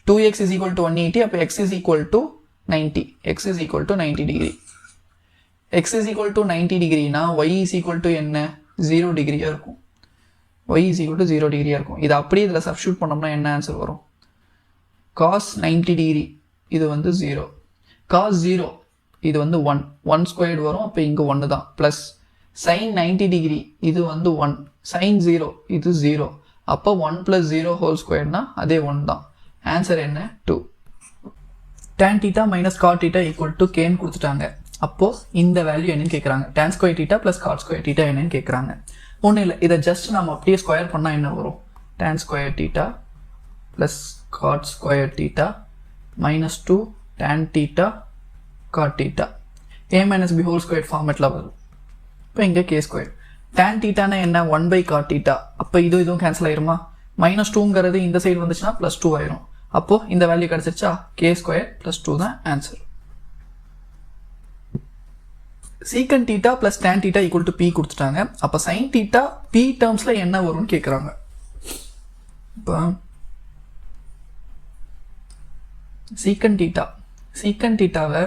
Speaker 1: 2x = 180. அப்போ x = 90. x = 90 degree. x = 90 டிகிரினா y = என்ன? 0 டிகிரியாக இருக்கும். y = 0 டிகிரியாக இருக்கும். இதை அப்படியே இதில் சப்ஸ்டியூட் பண்ணோம்னா என்ன ஆன்சர் வரும்? cos 90 டிகிரி இது வந்து 0. cos 0 இது வந்து 1 ஸ்கொயர்டு வரும். அப்போ இங்கே 1 தான். ப்ளஸ் sin 90 டிகிரி இது வந்து 1. sin 0 இது 0. அப்போ 1 + 0 ஹோல் ஸ்கொயர்னா அதே 1 தான். ஆன்சர் என்ன? 2. tan theta - cot theta = kன்னு கொடுத்துட்டாங்க. அப்போது இந்த வேல்யூ என்னன்னு கேட்குறாங்க. tan square theta + cot square theta என்னன்னு கேட்குறாங்க. ஒன்றும் இல்லை, இதை ஜஸ்ட் நம்ம அப்படியே ஸ்கொயர் பண்ணால் என்ன வரும்? tan square theta + cot square theta -2 tan theta cot theta a - b whole squared ஃபார்மேட்டில் வரும். இப்போ இங்கே k ஸ்கொயர். tan thetaனா என்ன? 1/cot theta. அப்போ இதுவும் கேன்சல் ஆயிருமா? -2ங்கிறது இந்த சைடு வந்துச்சுன்னா +2 ஆயிரும். அப்போது இந்த வேல்யூ கிடச்சிருச்சா? k² + 2 தான் answer. secant theta + tan theta = p கொடுத்துட்டாங்க. அப்போ sin theta p டேர்ம்ஸில் என்ன வரும்னு கேட்குறாங்க. இப்போ சீக்கன் தீட்டாவை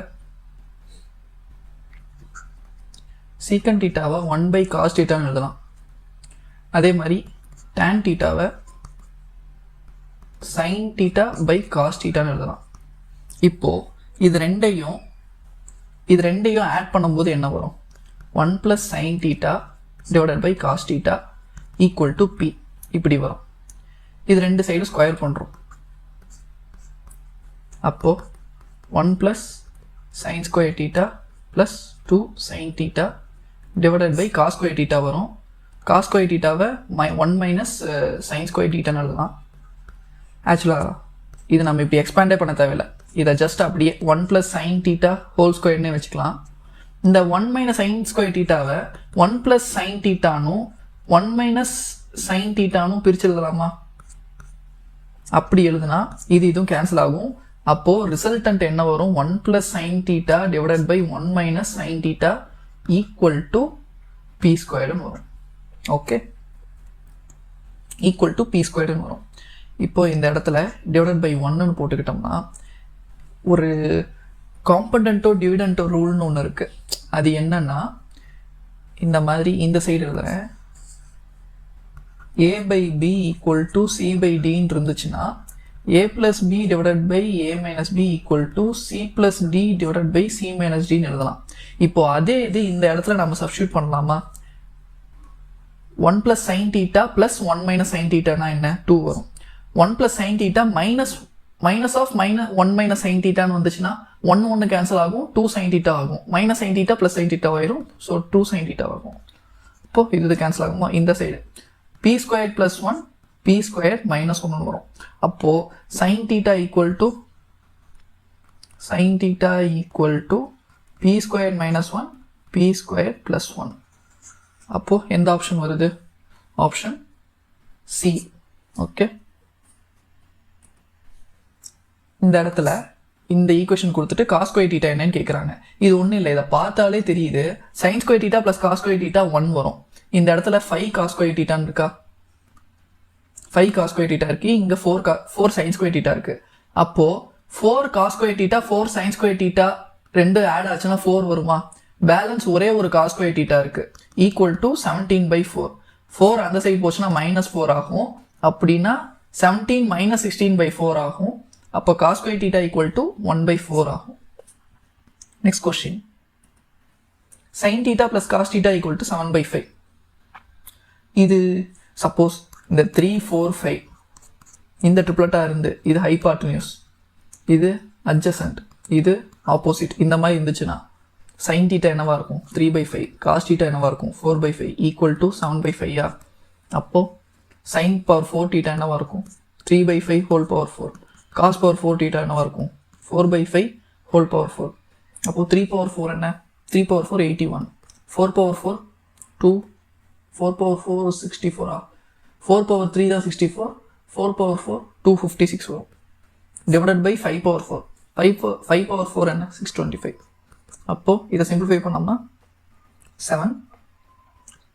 Speaker 1: 1 cos தீட்டான்னு எழுதலாம். அதே மாதிரி tan தீட்டாவை sin தீட்டா cos தீட்டான்னு எழுதலாம். இப்போ இது ரெண்டையும் ஆட் பண்ணும்போது என்ன வரும்? 1 + sin θ / cos θ = p இப்படி வரும். இது ரெண்டு சைடு ஸ்கொயர் பண்ணுறோம். அப்போ 1 + sin² θ + 2 sin θ / cos² θ வரும். cos² θவை 1 - sin² θன்னு எழுதலாம். ஆக்சுவலாக இது நம்ம இப்படி எக்ஸ்பேண்டே பண்ண தேவையில்லை. இதை ஜஸ்ட் அப்படியே 1 + sin θ ஹோல்² வச்சுக்கலாம். இந்த 1 - sin² θவை 1 + sin θனும் 1 - sin θனும் பிரிச்சு எழுதலாமா? அப்படி எழுதுனா இதுவும் கேன்சல் ஆகும். அப்போ ரிசல்டன்ட் என்ன வரும்? 1 + sin θ / 1 - sin θ = p² வரும். ஓகே, = p² வரும். இப்போ இந்த இடத்துல /1 போட்டுக்கிட்டோம்னா ஒரு காம்பனண்டோ டிவிடெண்டோ ரூல்னு ஒன்று இருக்குது. அது என்னன்னா இந்த மாதிரி இந்த சைடு எழுதுறேன். a/b = c/dன்னு இருந்துச்சுன்னா a + b / a - b = c + d / c - dன்னு எழுதலாம். இப்போ அதே இது இந்த இடத்துல நம்ம சப்ஸ்டியூட் பண்ணலாமா? 1 + sin θ + 1 - sin θனா என்ன? 2 வரும். 1 + sin θ minus of -1 - sin θன்னு வந்துச்சுன்னா 1 கேன்சல் ஆகும், 2 sin θ ஆகும். -sin θ + sin θ ஆயிரும். ஸோ 2 sin θ ஆகும். இப்போ இது கேன்சல் ஆகுமா? இந்த சைடு p² + 1 p² - 1 வரும். அப்போ sin θ = p² - 1 p² + 1. அப்போ எந்த ஆப்ஷன் வருது? Option C. ஓகே, இந்த இடத்துல இந்த ஈக்குவேஷன் கொடுத்துட்டு cos² θ என்னன்னு கேட்குறாங்க. இது ஒன்றும் இல்லை, இதை பார்த்தாலே தெரியுது. sin² θ + cos² θ 1 வரும். இந்த இடத்துல 5 cos² θன்னு இருக்கா? 5 cos² θ இருக்கு. இங்கே 4 sin² θ இருக்கு. அப்போ 4 cos² θ 4 sin² θ ரெண்டு ஆட் ஆச்சுன்னா 4 வருமா? பேலன்ஸ் ஒரே ஒரு cos² θ இருக்கு. = 17/4. 4 அந்த சைடு போச்சுன்னா -4 ஆகும். அப்படின்னா 17 - 16/4 ஆகும். அப்போ cos² θ = 1/4 ஆகும். Next question, sin θ + cos θ = 7/5. இது சப்போஸ் இந்த 3, 4, 5 இந்த ட்ரிப்ளட்டாக இருந்து இது ஹைபார்டனியூஸ், இது அட்ஜசன்ட், இது ஆப்போசிட் இந்த மாதிரி இருந்துச்சுன்னா sin θ என்னவா இருக்கும்? 3/5. cos θ என்னவா இருக்கும்? 4/5 = 7/5. அப்போ sin power 4θ என்னவா இருக்கும்? 3/5 whole power 4. cos power 4θ என்னவா இருக்கும்? 4/5 whole power 4. அப்போ 3 power 4 என்ன? 3 power 4 81. 4 power 4 2. 4 power 4 64. 4 power 3 தான் 64. 4 power 4 256 வரும். Divided by 5 power 4. 5 power 4 என்ன? 625. அப்போ இதை சிம்பிளிஃபை பண்ணோம்னா 7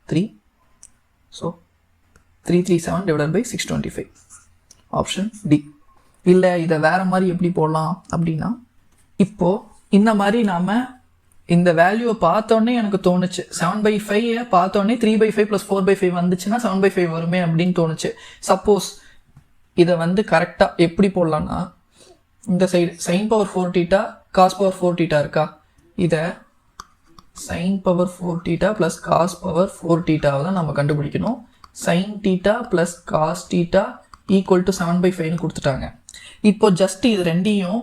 Speaker 1: 3. So 337 divided by 625. Option D. இல்லை இதை வேறு மாதிரி எப்படி போடலாம் அப்படின்னா, இப்போது இந்த மாதிரி நாம் இந்த வேல்யூவை பார்த்தோன்னே எனக்கு தோணுச்சு 7/5 பார்த்தோன்னே 3/5 + 4/5 வந்துச்சுன்னா 7/5 வருமே அப்படின்னு தோணுச்சு. சப்போஸ் இதை கரெக்டாக எப்படி போடலான்னா, இந்த side sin power 4θ cos power 4θ இருக்கா? இதை sin power 4θ + cos power 4θ தான் நம்ம கண்டுபிடிக்கணும். sin θ + cos θ = 7/5ன்னு கொடுத்துட்டாங்க. இப்போ ஜஸ்ட் இது ரெண்டையும்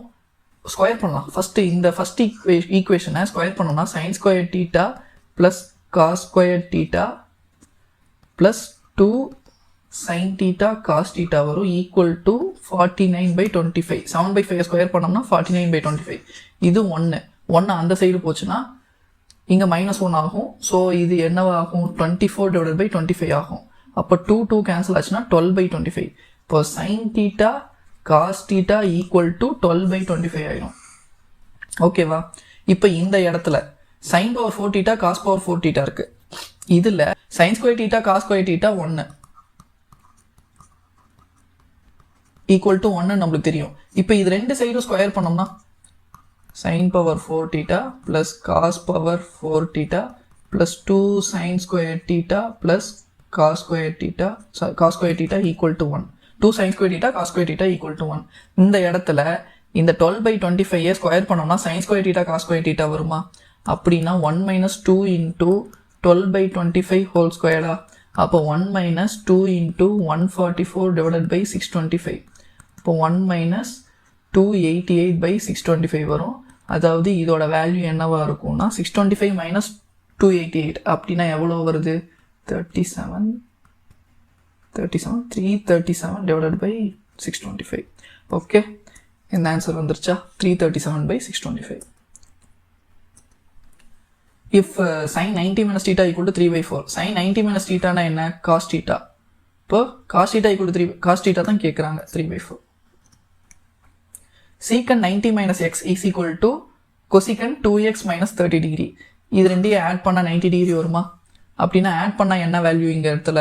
Speaker 1: ஸ்கொயர் பண்ணலாம். ஃபர்ஸ்ட் ஈக்குவேஷனை ஸ்கொயர் பண்ணோம்னா sin² θ + cos² θ + 2 sin θ cos θ வரும் = 49/25. 7/5 ஸ்கொயர் பண்ணோம்னா 49/25. இது 1 அந்த சைடு போச்சுன்னா இங்கே -1 ஆகும். ஸோ இது என்னவாகும்? 24/25 ஆகும். அப்போ 2 கேன்சல் ஆச்சுன்னா 12/25. இப்போ sin θ cos θ = 12/25 ஆயிடும். ஓகேவா? இப்போ இந்த இடத்துல sin power 4θ cos power 4θ இருக்கு. இதில் sin² θ cos² θ 1. ஈக்குவல் டு 1 நம்மளுக்கு தெரியும். இப்போ இது ரெண்டு சைடும் ஸ்கொயர் பண்ணோம்னா sin power 4 theta plus cos power 4 theta plus 2 sin square theta plus cos square theta equal to 1. 2 sin square theta cos square theta equal to 1. இந்த இடத்துல இந்த 12/25 ஸ்கொயர் பண்ணோம்னா sin square theta cos square theta வருமா? அப்படின்னா 1 minus 2 into 12/25 whole square. அப்போ 1 minus 2 into 144 divided by 625. அப்போ 1 minus 288/625 வரும். அதாவது இதோட வேல்யூ என்னவா இருக்கும்னா 625 minus 288 அப்படின்னா எவ்வளோ வருது? 337 divided by 625. ஓகே, இந்த ஆன்சர் வந்துருச்சா? 337/625. If sin 90 minus theta equal to 3/4, sin 90 minus theta na என்ன? cos theta. இப்போ cos theta equal to 3, cos theta தான் கேட்குறாங்க, 3/4. secant 90 minus x is equal to cosecant 2x minus 30 degree. இது ரெண்டையும் add பண்ணால் 90 degree வருமா? அப்படின்னா ஆட் பண்ணால் என்ன வேல்யூ இங்கே இடத்துல?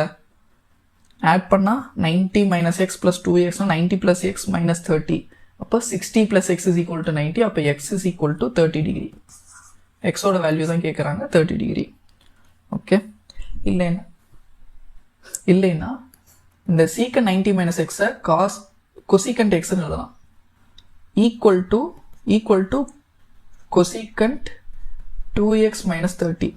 Speaker 1: ஆட் பண்ணால் 90 minus x plus 2x 90 plus x minus 30. அப்போ 60 plus x is equal to 90. அப்போ x is equal to 30 degree. எக்ஸோட வேல்யூ தான் கேட்குறாங்க, 30 டிகிரி. ஓகே, இல்லைன்னா இந்த சீக்கன் 90 மைனஸ் எக்ஸை கொசிகண்ட் எக்ஸ்ன்னு எழுதலாம். Equal to cosecant 2x minus 30.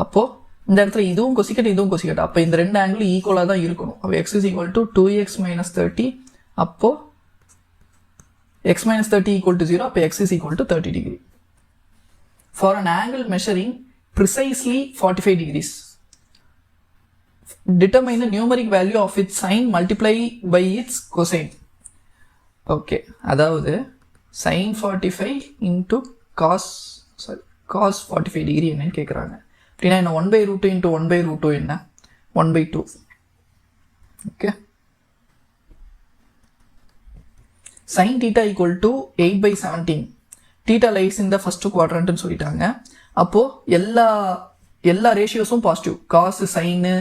Speaker 1: அப்போது இந்த இடத்துல இதுவும் கொசிகண்ட், அப்போ இந்த ரெண்டு ஆங்கிள் ஈக்குவலாக தான் இருக்கணும். அப்போ x is equal to 2x minus 30. அப்போது x minus 30 equal to 0. அப்போ x is equal to 30 degree. For an angle measuring precisely 45 degrees, determine the numeric value of its sine multiplied by its cosine. Okay, அதாவது sin 45 into cos 45 degree என்னன்னு கேட்குறாங்க. அப்படின்னா என்ன? 1/√2 into 1/√2 என்ன? 1/2. Okay, sin theta equal to 8/17. theta lies in the first quadrant சொல்லிட்டாங்க. அப்போது எல்லா ரேஷியோஸும் positive. காசு, சைனு,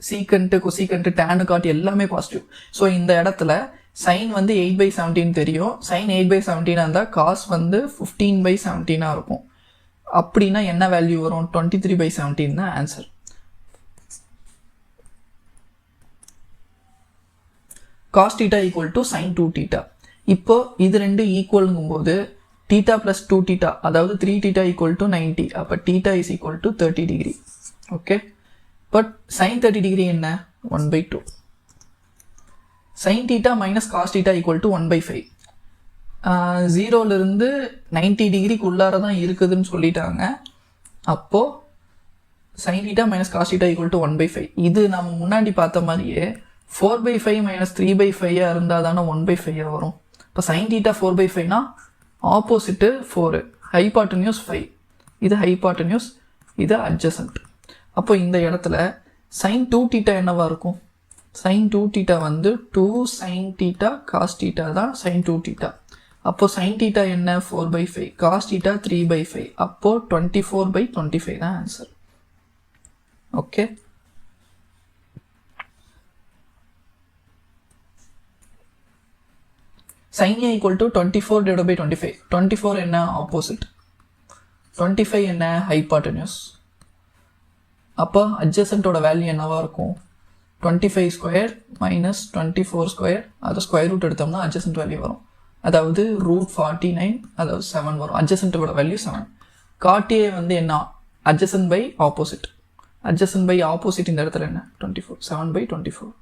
Speaker 1: சீக்கண்ட்டு, கொசிகண்ட்டு, டேனு, காட்டு எல்லாமே பாசிட்டிவ். ஸோ இந்த இடத்துல சைன் வந்து 8/17 தெரியும். சைன் 8/17 இருந்தால் காஸ் வந்து 15/17 இருக்கும். அப்படின்னா என்ன வேல்யூ வரும்? 23/17 தான் answer. Cos theta equal to sine 2 theta. இப்போ இது ரெண்டு ஈக்குவலுங்கும் போது theta plus 2 theta, அதாவது 3 theta equal to 90. அப்போ theta is equal to 30 degree. Okay, but sin 30 degree என்ன? 1/2. sin theta minus cos theta equal to 1/5. 0லிருந்து 90 டிகிரிக்கு உள்ளார தான் இருக்குதுன்னு சொல்லிட்டாங்க. அப்போது sin theta minus cos theta equal to 1/5. இது நம்ம முன்னாடி பார்த்த மாதிரியே 4/5 minus 3/5 இருந்தால் தானே 1/5 வரும். இப்போ sin theta 4/5னா ஆப்போசிட்டு 4, ஹைபாட்டன்யூஸ் 5. இது ஹைபாட்டன்யூஸ், இது அட்ஜசன்ட். அப்போ இந்த இடத்துல sin 2 theta என்னவா இருக்கும்? sin 2 theta வந்து 2 sin theta cos theta தான் sin 2 theta. அப்போ sin theta என்ன? 4/5, cos theta 3/5. அப்போ 24/25 தான் answer. Okay, sin A equal to 24 divided by 25. 24 என்ன? ஆப்போசிட். 25 என்ன? ஹைபாட்டன்யூஸ். அப்போ அட்ஜசன்ட்டோட வேல்யூ என்னவா இருக்கும்? 25 ஸ்கொயர் மைனஸ் 24 ஸ்கொயர், அதை ஸ்கொயர் ரூட் எடுத்தோம்னா அட்ஜசன்ட் வேல்யூ வரும். அதாவது √49, அதாவது 7 வரும். அட்ஜசன்ட்டோட வேல்யூ 7. காட்டியே வந்து என்ன? Adjacent by opposite. Adjacent by opposite இந்த இடத்துல என்ன? 24. 7/24.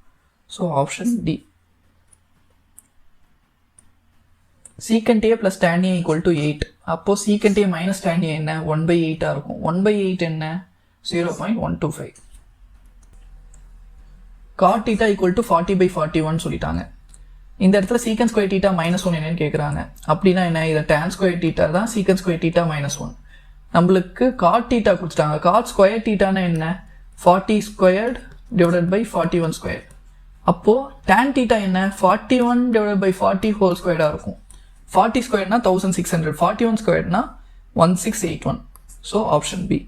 Speaker 1: So option D. secant A plus tan A equal to 8. அப்போது secant A minus tan A என்ன? 1/8 இருக்கும். 1/8 என்ன? 0.125. cot theta equal to 40/41 சொல்லிட்டாங்க. இந்த இடத்துல secant square theta -1 என்னன்னு கேட்குறாங்க. அப்படின்னா என்ன? இதை tan square theta தான் secant square theta -1. நம்மளுக்கு cot theta கொடுத்துட்டாங்க. cot square thetaனா என்ன? 40 squared divided by 41 squared. அப்போது tan theta என்ன? 41 divided by 40 whole squared இருக்கும். 40 squaredனா 1600, 41 squaredனா 1681. So option B.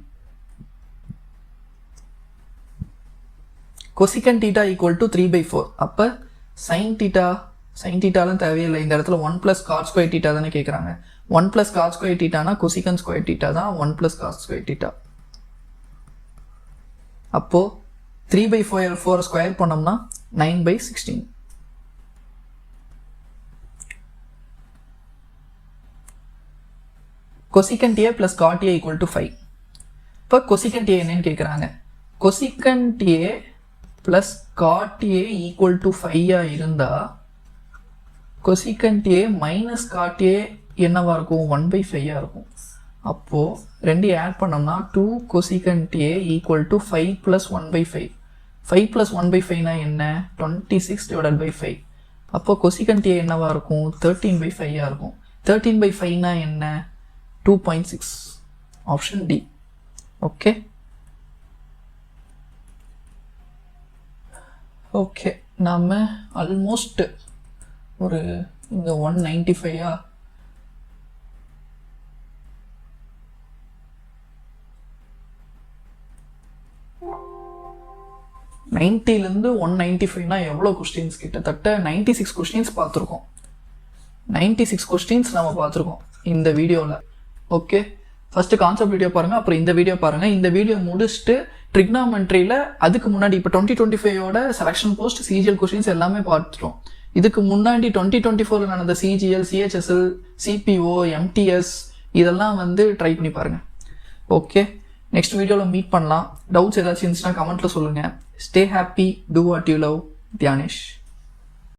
Speaker 1: cosecant theta equal to 3/4. அப்போ sin theta சைன் தீட்டாலாம் தேவையில்லை. இந்த இடத்துல 1 + cos ஸ்கொயர் தீட்டா தானே கேட்குறாங்க. 1 + cos ஸ்கொயர் தீட்டானா கொசிகன் ஸ்கொயர் தீட்டா தான் 1 + cos ஸ்கொயர் தீட்டா. அப்போது 3/4 ஸ்கொயர் பண்ணோம்னா 9/16. Cosecant A plus God a equal to 5. இப்போ கொசிகண்ட் ஏ என்னன்னு கேட்குறாங்க. Cosecant A plus God a equal to 5 இருந்தால் கொசிகண்ட் ஏ மைனஸ் காட் ஏ என்னவா இருக்கும்? 1/5 இருக்கும். அப்போது ரெண்டையும் ஆட் பண்ணோம்னா 2 கொசிகண்ட் ஏ ஈக்குவல் டு 5 + 1/5. 5 + 1/5னா என்ன? 26/5. அப்போது கொசிகண்ட் ஏ என்னவா இருக்கும்? 13/5 இருக்கும். 13/5னா என்ன? 2.6. Option D. ஓகே ஓகே நாம் ஆல்மோஸ்ட் ஒரு இங்கே 195 90லேருந்து 195னா எவ்வளோ கொஸ்டின்ஸ்? கிட்டத்தட்ட 96 கொஸ்டின்ஸ் பார்த்துருக்கோம். 96 கொஸ்டின்ஸ் நம்ம பார்த்துருக்கோம் இந்த வீடியோவில். ஓகே, ஃபஸ்ட்டு கான்செப்ட் வீடியோ பாருங்கள், அப்புறம் இந்த வீடியோ பாருங்கள். இந்த வீடியோ முடிச்சுட்டு ட்ரிக்னாமெண்ட்ரியில் அதுக்கு முன்னாடி இப்போ 2025 செலெக்ஷன் போஸ்ட் சிஜிஎல் கொஸ்டின்ஸ் எல்லாமே பார்த்துட்டோம். இதுக்கு முன்னாடி 2024 நடந்த சிஜிஎல், சிஹெச்எஸ்எல், சிபிஓ, எம்டிஎஸ் இதெல்லாம் வந்து ட்ரை பண்ணி பாருங்கள். ஓகே, நெக்ஸ்ட் வீடியோவில் மீட் பண்ணலாம். டவுட்ஸ் ஏதாச்சும் இருந்துச்சுன்னா கமெண்ட்டில் சொல்லுங்கள். Stay happy, do what you love. Dhyanesh.